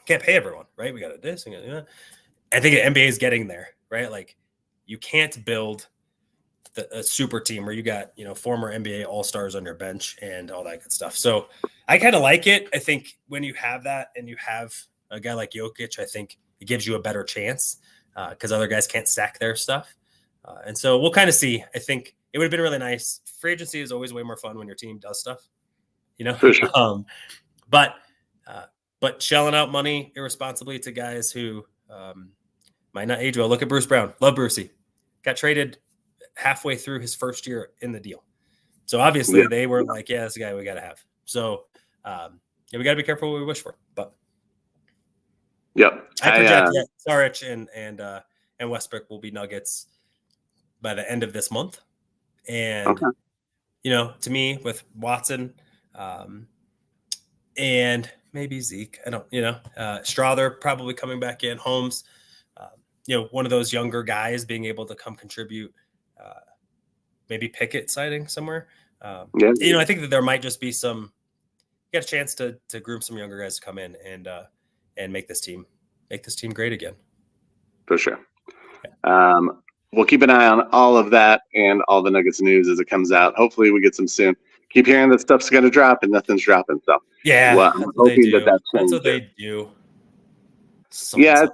Can't pay everyone, right? We got to this. I think the NBA is getting there, right? Like, you can't build a super team where you got, former NBA all-stars on your bench and all that good stuff. So I kind of like it. I think when you have that and you have a guy like Jokic, I think it gives you a better chance because other guys can't stack their stuff. And so we'll kind of see. I think it would have been really nice. Free agency is always way more fun when your team does stuff, For sure. But shelling out money irresponsibly to guys who might not age well. Look at Bruce Brown. Love Brucey. Got traded halfway through his first year in the deal. So obviously they were like, yeah, that's a guy we got to have. So we got to be careful what we wish for. But I project that Saric and Westbrook will be Nuggets by the end of this month. And, to me, with Watson and maybe Zeke, I don't, Strother probably coming back in, Holmes, one of those younger guys being able to come contribute, maybe Pickett sighting somewhere. I think that there might just be get a chance to groom some younger guys to come in and make this team great again. For sure. We'll keep an eye on all of that and all the Nuggets news as it comes out. Hopefully we get some soon. Keep hearing that stuff's going to drop and nothing's dropping. So I'm hoping that's what they do.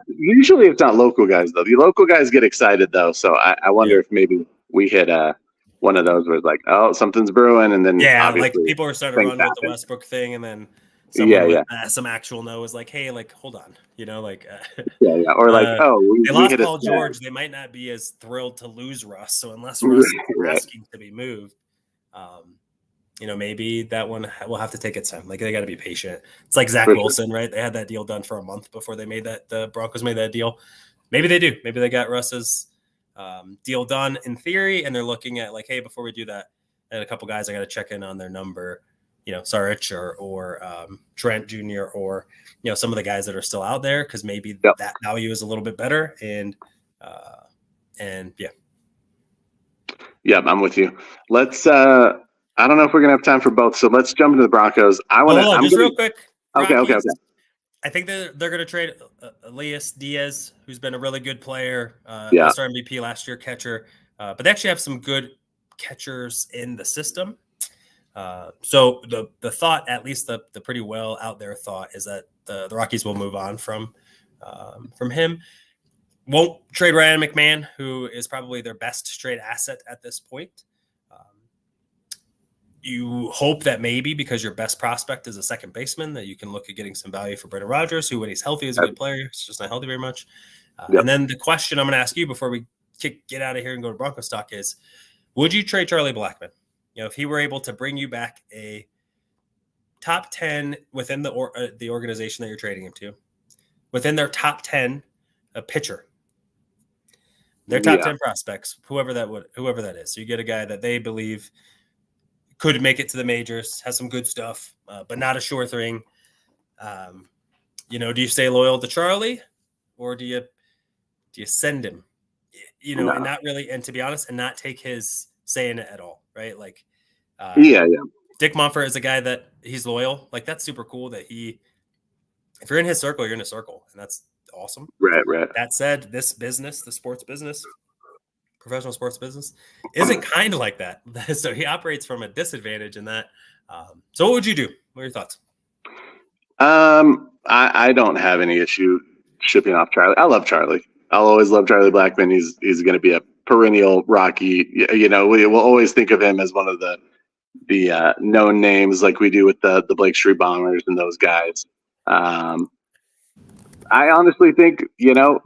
Usually it's not local guys though. The local guys get excited though. So I wonder if maybe we hit one of those where it's like, oh, something's brewing, and then like people are starting to run with the Westbrook thing, and then someone with some actual know is like, hey, like, hold on, or like, oh, they lost Paul George. They might not be as thrilled to lose Russ. So unless Russ is asking to be moved, maybe that one will have to take its time. Like they got to be patient. It's like Zach For Wilson, right? They had that deal done for a month before they made that. The Broncos made that deal. Maybe they do. Maybe they got Russ's deal done in theory, and they're looking at like, hey, before we do that, and a couple guys, I got to check in on their number. Sarich or Trent Jr. or some of the guys that are still out there because maybe that value is a little bit better. And yeah. Yep, I'm with you. Let's. I don't know if we're gonna have time for both, so let's jump into the Broncos. Real quick. Okay. I think they're going to trade Elias Diaz, who's been a really good player, All-Star MVP last year, catcher. But they actually have some good catchers in the system. So the thought, at least the pretty well out there thought, is that the Rockies will move on from him. Won't trade Ryan McMahon, who is probably their best trade asset at this point. You hope that maybe because your best prospect is a second baseman that you can look at getting some value for Brendan Rodgers, who when he's healthy is a good player. He's just not healthy very much. And then the question I'm going to ask you before we get out of here and go to Broncos talk is, would you trade Charlie Blackmon? If he were able to bring you back a top 10 within the organization that you're trading him to, within their top 10, a pitcher, their top 10 prospects, whoever that is. So you get a guy that they believe could make it to the majors, has some good stuff, but not a sure thing. Do you stay loyal to Charlie, or do you send him? And not really, and to be honest, and not take his say in it at all, right? Like, Dick Monfort is a guy that he's loyal. Like that's super cool that if you're in his circle, you're in a circle, and that's awesome. Right. That said, this business, the sports business, professional sports business, isn't kind of like that. So he operates from a disadvantage in that. So what would you do? What are your thoughts? I don't have any issue shipping off Charlie. I love Charlie. I'll always love Charlie Blackmon. He's going to be a perennial Rocky. We will always think of him as one of the known names, like we do with the Blake Street Bombers and those guys. I honestly think,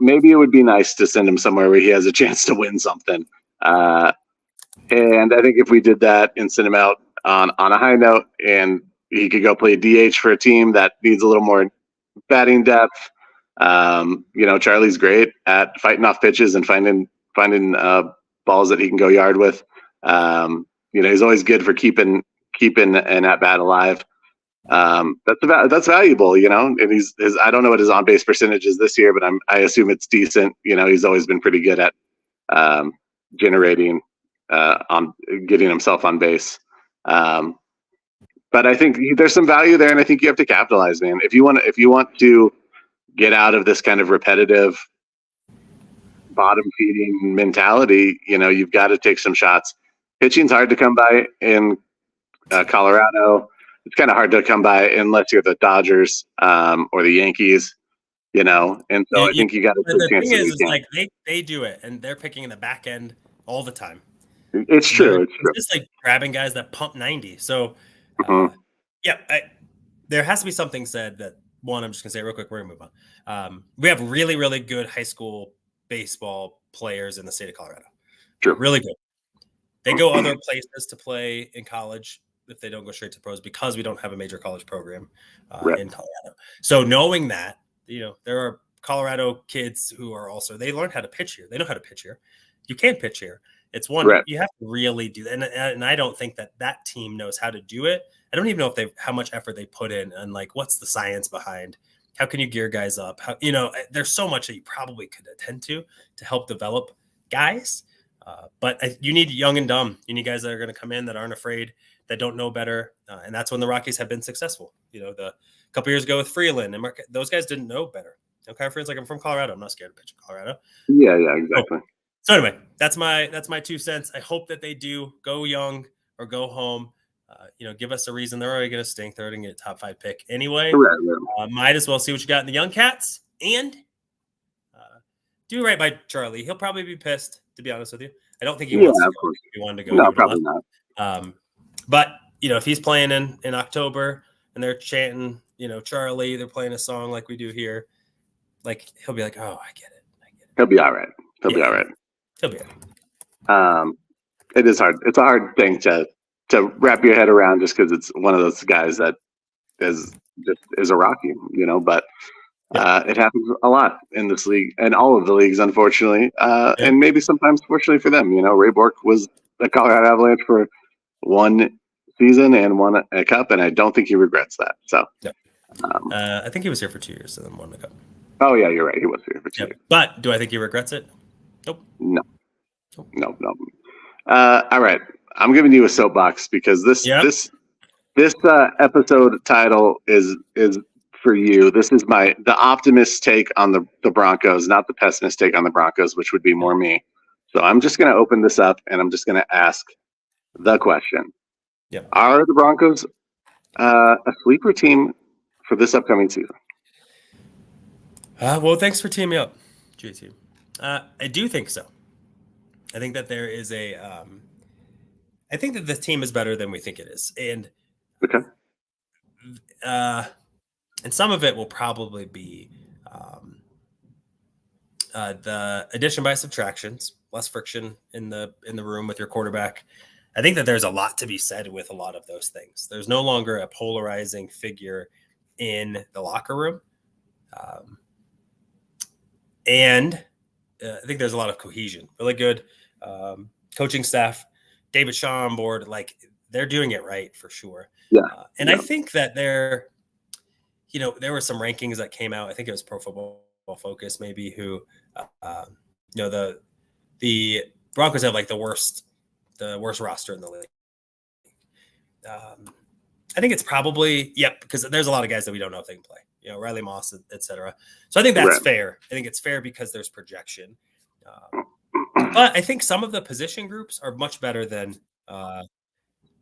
maybe it would be nice to send him somewhere where he has a chance to win something. And I think if we did that and send him out on a high note, and he could go play DH for a team that needs a little more batting depth. Charlie's great at fighting off pitches and finding balls that he can go yard with. He's always good for keeping an at bat alive. That's valuable, and he's I don't know what his on base percentage is this year, but I assume it's decent. He's always been pretty good at generating on getting himself on base. But I think there's some value there, and I think you have to capitalize, man. If you want to get out of this kind of repetitive bottom feeding mentality, you've got to take some shots. Pitching's hard to come by in Colorado. It's kind of hard to come by unless you're the Dodgers or the Yankees, and so I think you got to take the chances. thing is like they do it, and they're picking in the back end all the time. It's true. It's just like grabbing guys that pump 90. So, there has to be something said that one. I'm just gonna say it real quick. We're gonna move on. We have really, really good high school baseball players in the state of Colorado. True. Really good. They go other places to play in college if they don't go straight to pros because we don't have a major college program in Colorado. So knowing that, there are Colorado kids who are also, they learn how to pitch here. They know how to pitch here. You can't pitch here. It's one, you have to really do that. And I don't think that team knows how to do it. I don't even know how much effort they put in and like, what's the science behind, how can you gear guys up? How, there's so much that you probably could attend to help develop guys. But you need young and dumb. You need guys that are going to come in that aren't afraid, that don't know better. And that's when the Rockies have been successful. The couple years ago with Freeland and those guys didn't know better. Okay, Freeland's like, I'm from Colorado. I'm not scared to pitch in Colorado. Yeah, exactly. So anyway, that's my 2 cents. I hope that they do go young or go home. Give us a reason. They're already going to stink. They're going to get a top 5 pick anyway. Might as well see what you got in the young cats and do right by Charlie. He'll probably be pissed, to be honest with you. I don't think he wants to go. If he wanted to go, no, probably not. But if he's playing in October and they're chanting, Charlie, they're playing a song like we do here, like he'll be like, oh, I get it. He'll be all right. He'll be all right. He'll be all right. It is hard. It's a hard thing to to wrap your head around, just because it's one of those guys that is a Rocky, but it happens a lot in this league and all of the leagues, unfortunately, and maybe sometimes fortunately for them. Ray Bourque was the Colorado Avalanche for one season and won a cup, and I don't think he regrets that. So, I think he was here for 2 years and then won the cup. Oh yeah, you're right. He was here for 2 years. But do I think he regrets it? Nope. No. All right, I'm giving you a soapbox because this episode title is for you. This is the optimist take on the Broncos, not the pessimist take on the Broncos, which would be more me. So I'm just going to open this up and I'm just going to ask the question. Yeah. Are the Broncos a sleeper team for this upcoming season? Well, thanks for teaming me up, JT. I do think so. I think that there is I think that this team is better than we think it is. And okay. And some of it will probably be the addition by subtractions, less friction in the room with your quarterback. I think that there's a lot to be said with a lot of those things. There's no longer a polarizing figure in the locker room. And I think there's a lot of cohesion, really good coaching staff, David Shaw on board, like they're doing it right for sure. Yeah. I think that there were some rankings that came out. I think it was Pro Football Focus, maybe, who, the Broncos have like the worst roster in the league. I think it's probably, because there's a lot of guys that we don't know if they can play, Riley Moss, et cetera. So I think that's fair. I think it's fair because there's projection. But I think some of the position groups are much better than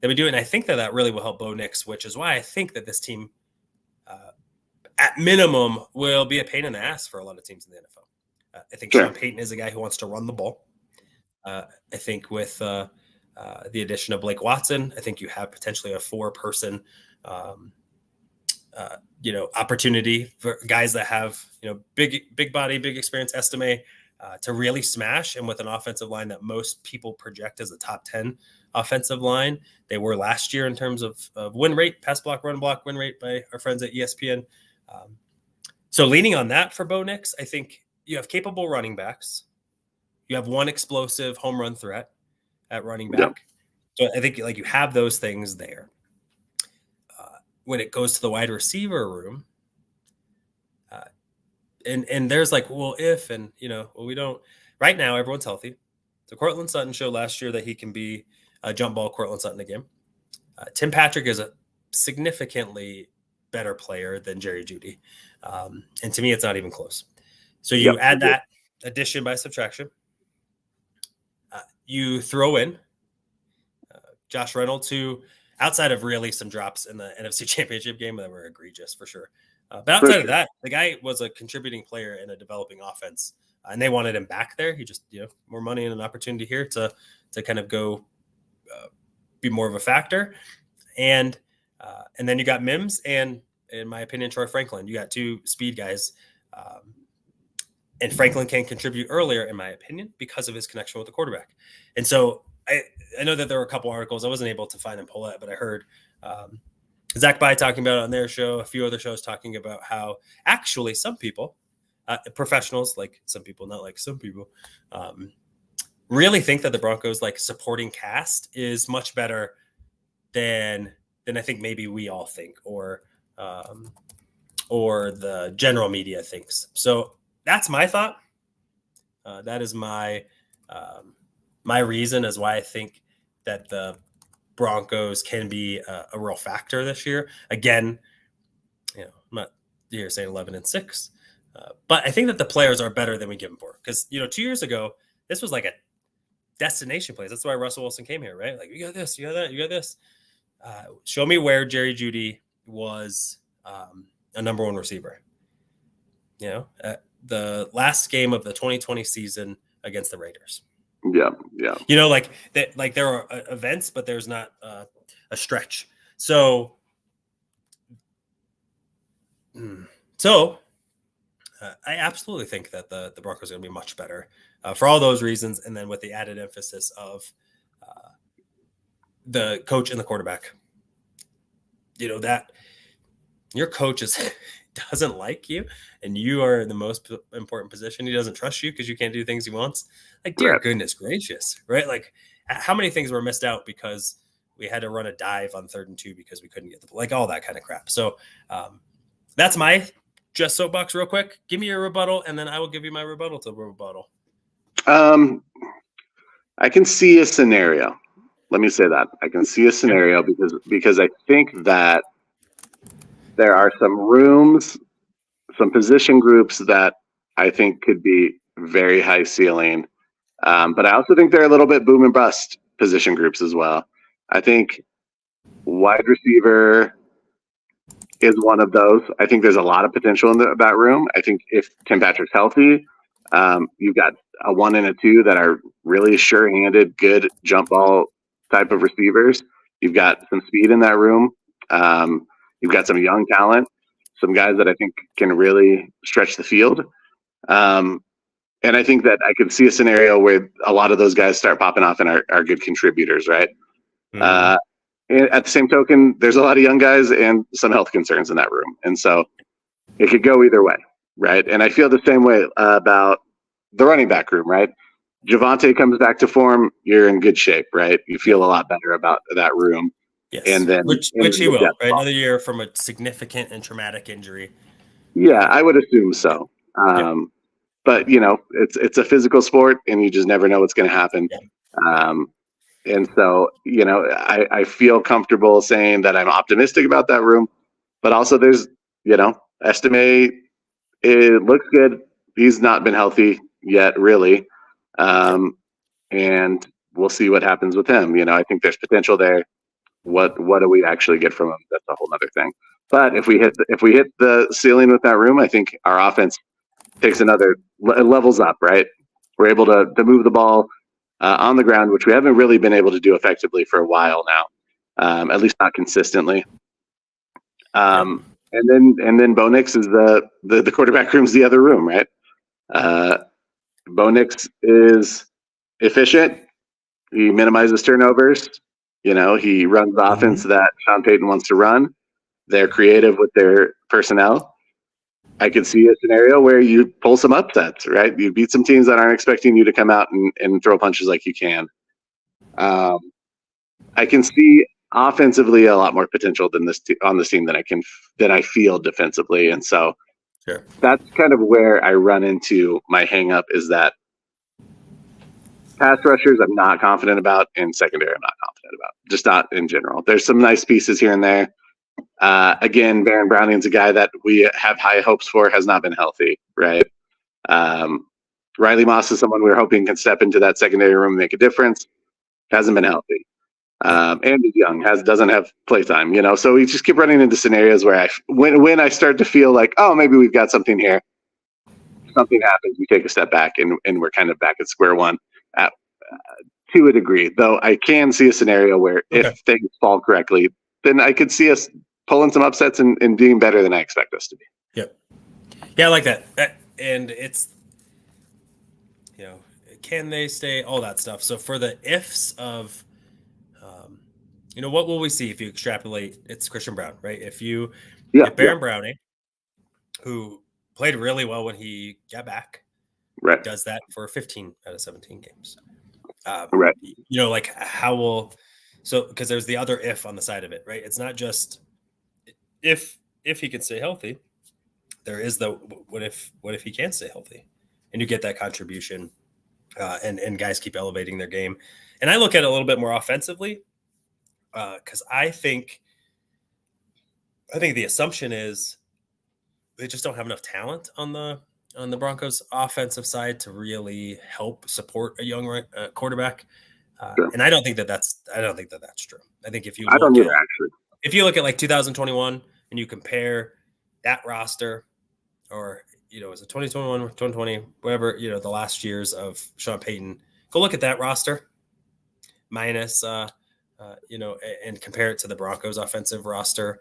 we do. And I think that really will help Bo Nix, which is why I think that this team, at minimum, will be a pain in the ass for a lot of teams in the NFL. I think Sean Payton is a guy who wants to run the ball. I think with the addition of Blake Watson, I think you have potentially a 4-person, opportunity for guys that have, big body, big experience, estimate, to really smash. And with an offensive line that most people project as a top 10 offensive line, they were last year in terms of win rate, pass block, run block, win rate by our friends at ESPN. So leaning on that for Bo Nix, I think you have capable running backs. You have one explosive home run threat at running back. So I think you have those things there. When it goes to the wide receiver room, and there's we don't. Right now, everyone's healthy. So Cortland Sutton showed last year that he can be a jump ball Cortland Sutton again. Tim Patrick is a significantly better player than Jerry Jeudy. And to me, it's not even close. So you add that addition by subtraction. You throw in Josh Reynolds, who, outside of really some drops in the NFC Championship game that were egregious for sure. But outside of that, the guy was a contributing player in a developing offense, and they wanted him back there. He just, more money and an opportunity here to kind of go be more of a factor. And then you got Mims and, in my opinion, Troy Franklin. You got two speed guys. And Franklin can contribute earlier, in my opinion, because of his connection with the quarterback. And so I know that there were a couple articles. I wasn't able to find and pull it, but I heard Zach By talking about it on their show, a few other shows talking about how actually some people, professionals, like some people, not like some people, really think that the Broncos supporting cast is much better than I think maybe we all think, or the general media thinks. So that's my thought. That is my reason as why I think that the Broncos can be a real factor this year. Again, I'm not here saying 11-6, but I think that the players are better than we give them for. Because 2 years ago, this was like a destination place. That's why Russell Wilson came here, right? Like, you got this, you got that, you got this. Show me where Jerry Jeudy was a number one receiver. The last game of the 2020 season against the Raiders. Yeah. There are events, but there's not a stretch. So I absolutely think that the Broncos are going to be much better for all those reasons. And then with the added emphasis of the coach and the quarterback. That your coach doesn't like you and you are in the most important position. He doesn't trust you because you can't do things he wants. Like, dear goodness gracious, right? Like, how many things were missed out because we had to run a dive on 3rd and 2 because we couldn't get all that kind of crap. So that's my just soapbox real quick. Give me your rebuttal, and then I will give you my rebuttal to the rebuttal. I can see a scenario. Let me say that. I can see a scenario because I think that there are some rooms, some position groups that I think could be very high ceiling. But I also think they're a little bit boom and bust position groups as well. I think wide receiver is one of those. I think there's a lot of potential in that room. I think if Tim Patrick's healthy, you've got a 1 and a 2 that are really sure-handed, good jump ball type of receivers. You've got some speed in that room. You've got some young talent, some guys that I think can really stretch the field. And I think that I could see a scenario where a lot of those guys start popping off and are good contributors, right? Mm-hmm. And at the same token, there's a lot of young guys and some health concerns in that room. And so it could go either way, right? And I feel the same way about the running back room, right? Javonte comes back to form, you're in good shape, right? You feel a lot better about that room. Yes. And then which he will, right? Another year from a significant and traumatic injury. Yeah, I would assume so. But it's a physical sport, and you just never know what's going to happen. Yeah. And so, I feel comfortable saying that I'm optimistic about that room, but also there's, Estime, it looks good. He's not been healthy yet, really. And we'll see what happens with him. I think there's potential there. What do we actually get from him? That's a whole other thing. But if we hit the ceiling with that room, I think our offense takes another levels up, right? We're able to move the ball on the ground, which we haven't really been able to do effectively for a while now, at least not consistently. And then Bo Nix is the quarterback room's the other room, right? Bo Nix is efficient. He minimizes turnovers. He runs the offense that Sean Payton wants to run. They're creative with their personnel. I could see a scenario where you pull some upsets, right? You beat some teams that aren't expecting you to come out and throw punches like you can. I can see offensively a lot more potential than on this team than I feel defensively, and so that's kind of where I run into my hang up is that pass rushers I'm not confident about, and secondary I'm not confident about. Just not in general. There's some nice pieces here and there. Again, Baron Browning's a guy that we have high hopes for, has not been healthy, right? Riley Moss is someone we were hoping can step into that secondary room and make a difference. Hasn't been healthy. And he's young, doesn't have playtime, So we just keep running into scenarios where when I start to feel like, oh, maybe we've got something here, something happens, we take a step back and we're kind of back at square one to a degree. Though I can see a scenario where if things fall correctly, then I could see us pulling some upsets and doing better than I expect us to be. Yep. Yeah, I like that. And it's, can they stay, all that stuff. So for the ifs of, what will we see if you extrapolate? It's Christian Brown, right? If Baron Browning, who played really well when he got back, right, does that for 15 out of 17 games. Right. Like how will, because there's the other if on the side of it, right? It's not just if he can stay healthy, there is the what if he can't stay healthy, and you get that contribution, and guys keep elevating their game. And I look at it a little bit more offensively, because I think the assumption is they just don't have enough talent on the Broncos offensive side to really help support a young quarterback. And I don't think that's true. I think if you look at like 2021 and you compare that roster, or is it 2021 or 2020, whatever, the last years of Sean Payton, go look at that roster minus and compare it to the Broncos offensive roster.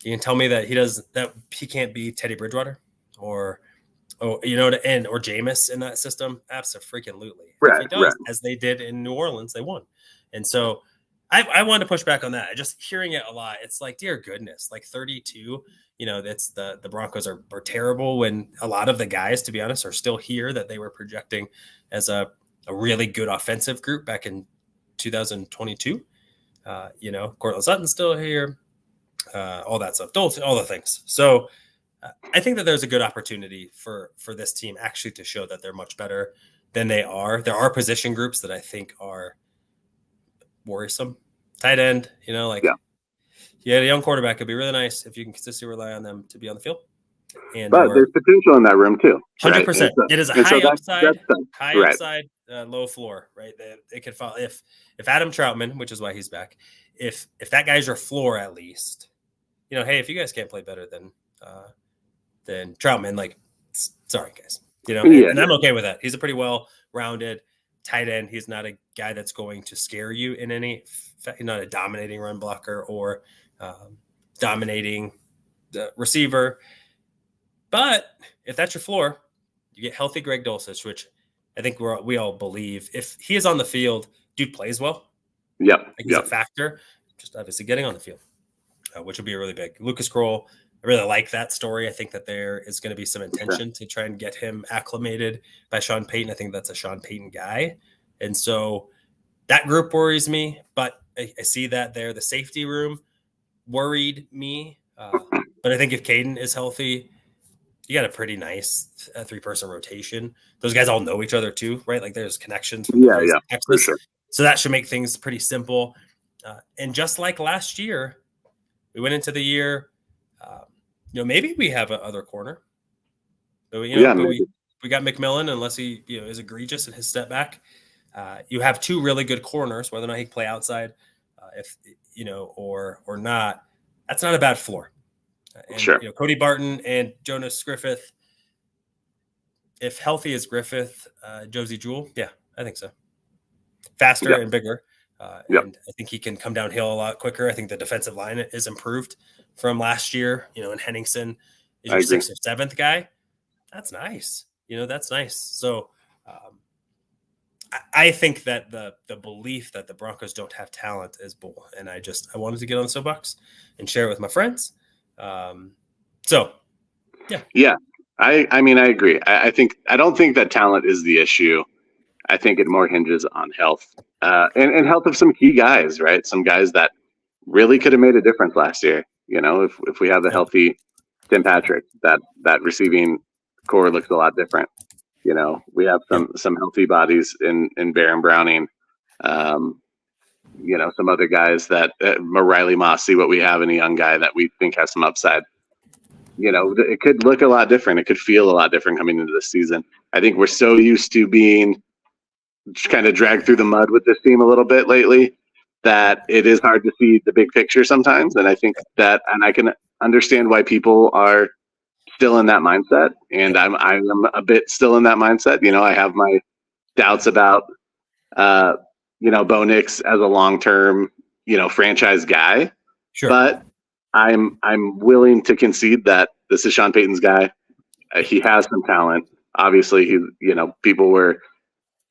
You can tell me that he can't be Teddy Bridgewater or Jameis in that system? Absolutely. Right, if he does, as they did in New Orleans, they won. And so I wanted to push back on that. Just hearing it a lot, it's like, dear goodness, like 32. That's the Broncos are terrible when a lot of the guys, to be honest, are still here that they were projecting as a really good offensive group back in 2022. Cortland Sutton's still here, all that stuff, all the things. So I think that there's a good opportunity for this team actually to show that they're much better than they are. There are position groups that I think are worrisome. Tight end, a young quarterback could be really nice if you can consistently rely on them to be on the field. But there's potential in that room too. 100%. It is a high upside, low floor, right? It could fall if Adam Troutman, which is why he's back. If that guy's your floor, at least, hey, if you guys can't play better than Troutman, like, sorry guys, and I'm okay with that. He's a pretty well-rounded tight end. He's not a guy that's going to scare you in any. He's not a dominating run blocker or dominating the receiver. But if that's your floor, you get healthy Greg Dulcich, which I think we all believe. If he is on the field, dude plays well. Yep. He's a factor. Just obviously getting on the field, which would be really big. Lucas Kroll, I really like that story. I think that there is going to be some intention to try and get him acclimated by Sean Payton. I think that's a Sean Payton guy. And so that group worries me, but I see that there. The safety room worried me. But I think if Caden is healthy, you got a pretty nice 3-person rotation. Those guys all know each other too, right? Like there's connections. From for sure. So that should make things pretty simple. And just like last year, we went into the year, maybe we have a other corner. But we got McMillan, unless he is egregious in his step back. You have 2 really good corners, whether or not he can play outside, or not. That's not a bad floor. And, sure. Cody Barton and Jonas Griffith. If healthy as Griffith, Josie Jewell, yeah, I think so. Faster and bigger. And I think he can come downhill a lot quicker. I think the defensive line is improved from last year. And Henningsen is your 6th or 7th guy. That's nice. That's nice. So I think that the belief that the Broncos don't have talent is bull. And I wanted to get on the soapbox and share it with my friends. I agree. I don't think that talent is the issue. I think it more hinges on health, and health of some key guys, right? Some guys that really could have made a difference last year. If we have a healthy Tim Patrick, that receiving core looks a lot different. We have some healthy bodies in Baron Browning. Some other guys that Riley Moss, see what we have in a young guy that we think has some upside. It could look a lot different. It could feel a lot different coming into this season. I think we're so used to being kind of dragged through the mud with this team a little bit lately that it is hard to see the big picture sometimes. And I think that, and I can understand why people are still in that mindset. And I'm a bit still in that mindset. I have my doubts about, Bo Nix as a long-term, franchise guy. Sure. But I'm willing to concede that this is Sean Payton's guy. He has some talent. Obviously, people were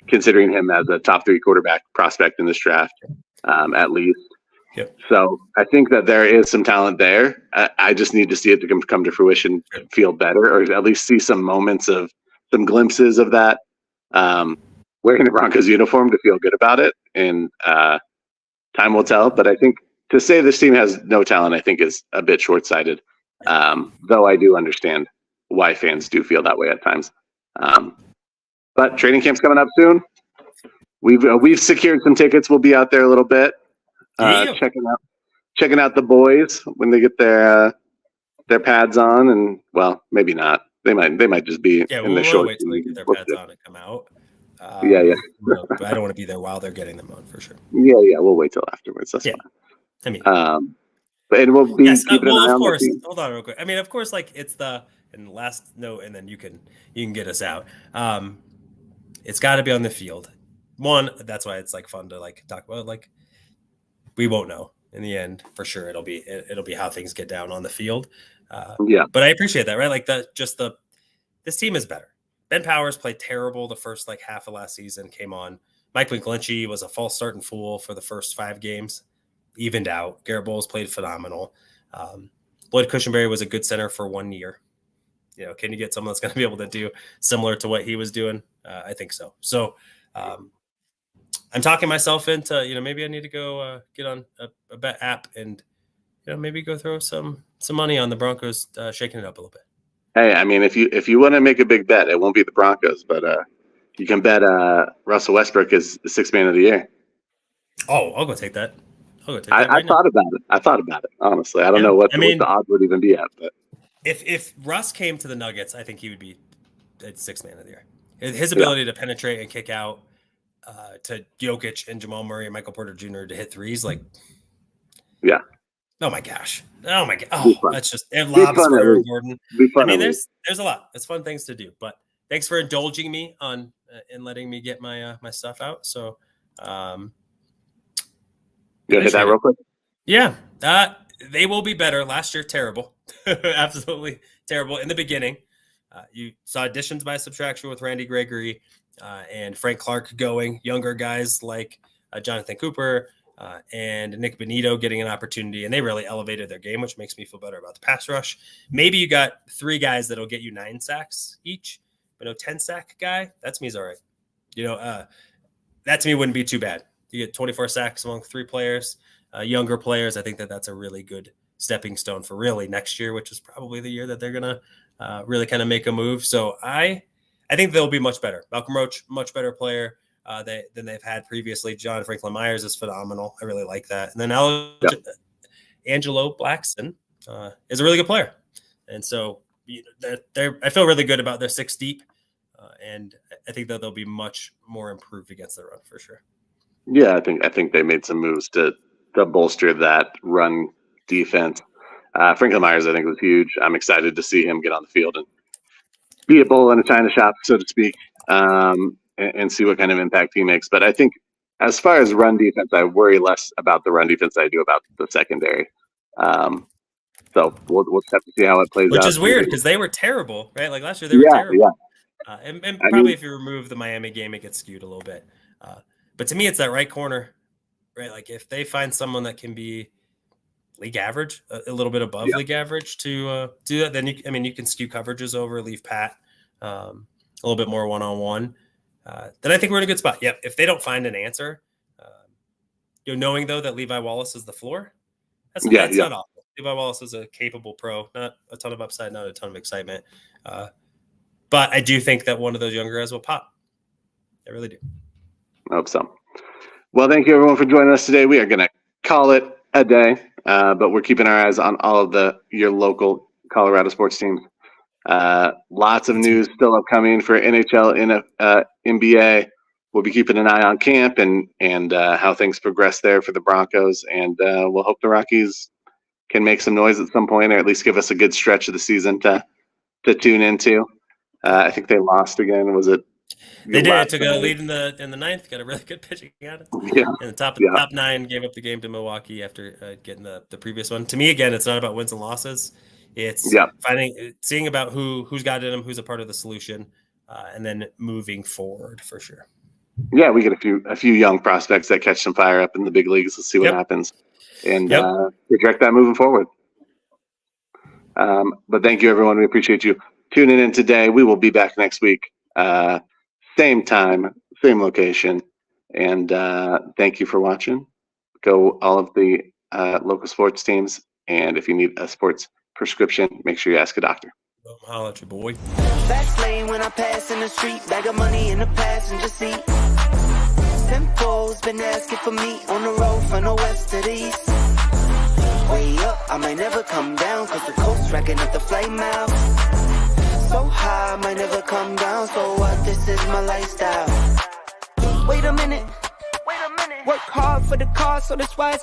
considering him as a top 3 quarterback prospect in this draft, at least. Yep. So I think that there is some talent there. I just need to see it to come to fruition, feel better, or at least see some moments of some glimpses of that. Wearing the Broncos uniform to feel good about it, and time will tell. But I think to say this team has no talent, I think is a bit short-sighted. Though I do understand why fans do feel that way at times. But training camp's coming up soon. We've secured some tickets. We'll be out there a little bit, checking out the boys when they get their pads on, and well, maybe not. They might just be in the shorts. Wait till they get their pads on and come out. But I don't want to be there while they're getting them on for sure. Yeah, we'll wait till afterwards. That's fine. I mean, but we'll be keeping an eye of on course. the team. Hold on real quick. I mean, of course, like it's and last note, and then you can get us out. It's got to be on the field. One, that's why it's like fun to like talk about. Like we won't know in the end for sure. It'll be how things get down on the field. But I appreciate that, right? Like this team is better. Ben Powers played terrible the first half of last season. Came on Mike McGlinchey was a false start and fool for the first 5 games, evened out. Garrett Bowles played phenomenal. Lloyd Cushenberry was a good center for 1 year. Can you get someone that's going to be able to do similar to what he was doing? I think so. So I'm talking myself into, maybe I need to go get on a bet app and, maybe go throw some money on the Broncos, shaking it up a little bit. Hey, I mean, if you want to make a big bet, it won't be the Broncos, but you can bet Russell Westbrook is the 6th man of the year. Oh, I'll go take that. I thought about it. Honestly, I don't know what the odds would even be at. But if Russ came to the Nuggets, I think he would be at 6th man of the year. His ability to penetrate and kick out to Jokic and Jamal Murray and Michael Porter Jr. to hit threes, yeah. Oh my gosh! Oh my god! Oh, that's just lobs for Aaron Gordon. I mean, there's a lot. It's fun things to do. But thanks for indulging me on and letting me get my my stuff out. So, you hit that real quick. Yeah, they will be better. Last year, terrible, absolutely terrible in the beginning. You saw additions by subtraction with Randy Gregory and Frank Clark going. Younger guys like Jonathan Cooper. And Nick Benito getting an opportunity, and they really elevated their game, which makes me feel better about the pass rush. Maybe you got 3 guys that'll get you 9 sacks each, but no 10-sack guy. That to me is all right. That to me wouldn't be too bad. You get 24 sacks among 3 players, younger players. I think that's a really good stepping stone for really next year, which is probably the year that they're gonna really kind of make a move. So I think they'll be much better. Malcolm Roach, much better player. Than they've had previously. John Franklin Myers is phenomenal. I really like that. And then Angelo Blackson is a really good player. And so I feel really good about their 6 deep. And I think that they'll be much more improved against the run for sure. Yeah, I think they made some moves to bolster that run defense. Franklin Myers, I think, was huge. I'm excited to see him get on the field and be a bull in a china shop, so to speak. And see what kind of impact he makes. But I think as far as run defense, I worry less about the run defense than I do about the secondary. So we'll have to see how it plays out. Which is weird because they were terrible, right? Like last year they were terrible. Yeah. And probably if you remove the Miami game, it gets skewed a little bit. But to me, it's that right corner, right? Like if they find someone that can be league average, a little bit above league average to do that, then you can skew coverages over, leave pat, a little bit more one-on-one. Then I think we're in a good spot. Yep. If they don't find an answer, knowing though that Levi Wallace is the floor, that's not awful. Levi Wallace is a capable pro, not a ton of upside, not a ton of excitement. But I do think that one of those younger guys will pop. I really do. I hope so. Well, thank you everyone for joining us today. We are going to call it a day, but we're keeping our eyes on all of your local Colorado sports teams. Lots of news still upcoming for NHL and NBA. We'll be keeping an eye on camp and how things progress there for the Broncos, and we'll hope the Rockies can make some noise at some point, or at least give us a good stretch of the season to tune into. I think they lost again. Was it? They did. Took a lead in the 9th. Got a really good pitching out of it. Yeah. And the top 9 gave up the game to Milwaukee after getting the previous one. To me, again, it's not about wins and losses. It's seeing about who's got in them, who's a part of the solution, and then moving forward for sure. Yeah, we get a few young prospects that catch some fire up in the big leagues. Let's see what happens, and project that moving forward. But thank you, everyone. We appreciate you tuning in today. We will be back next week, same time, same location, and thank you for watching. Go all of the local sports teams, and if you need a sports prescription, make sure you ask a doctor. Holla at your boy. Fast lane when I pass in the street, bag of money in the passenger seat. Simcoe's been asking for me on the road from the west to the east. Way up, I might never come down, cause the coast racking up the flame out. So high, I might never come down, so what, this is my lifestyle. Wait a minute, work hard for the car, so that's why it's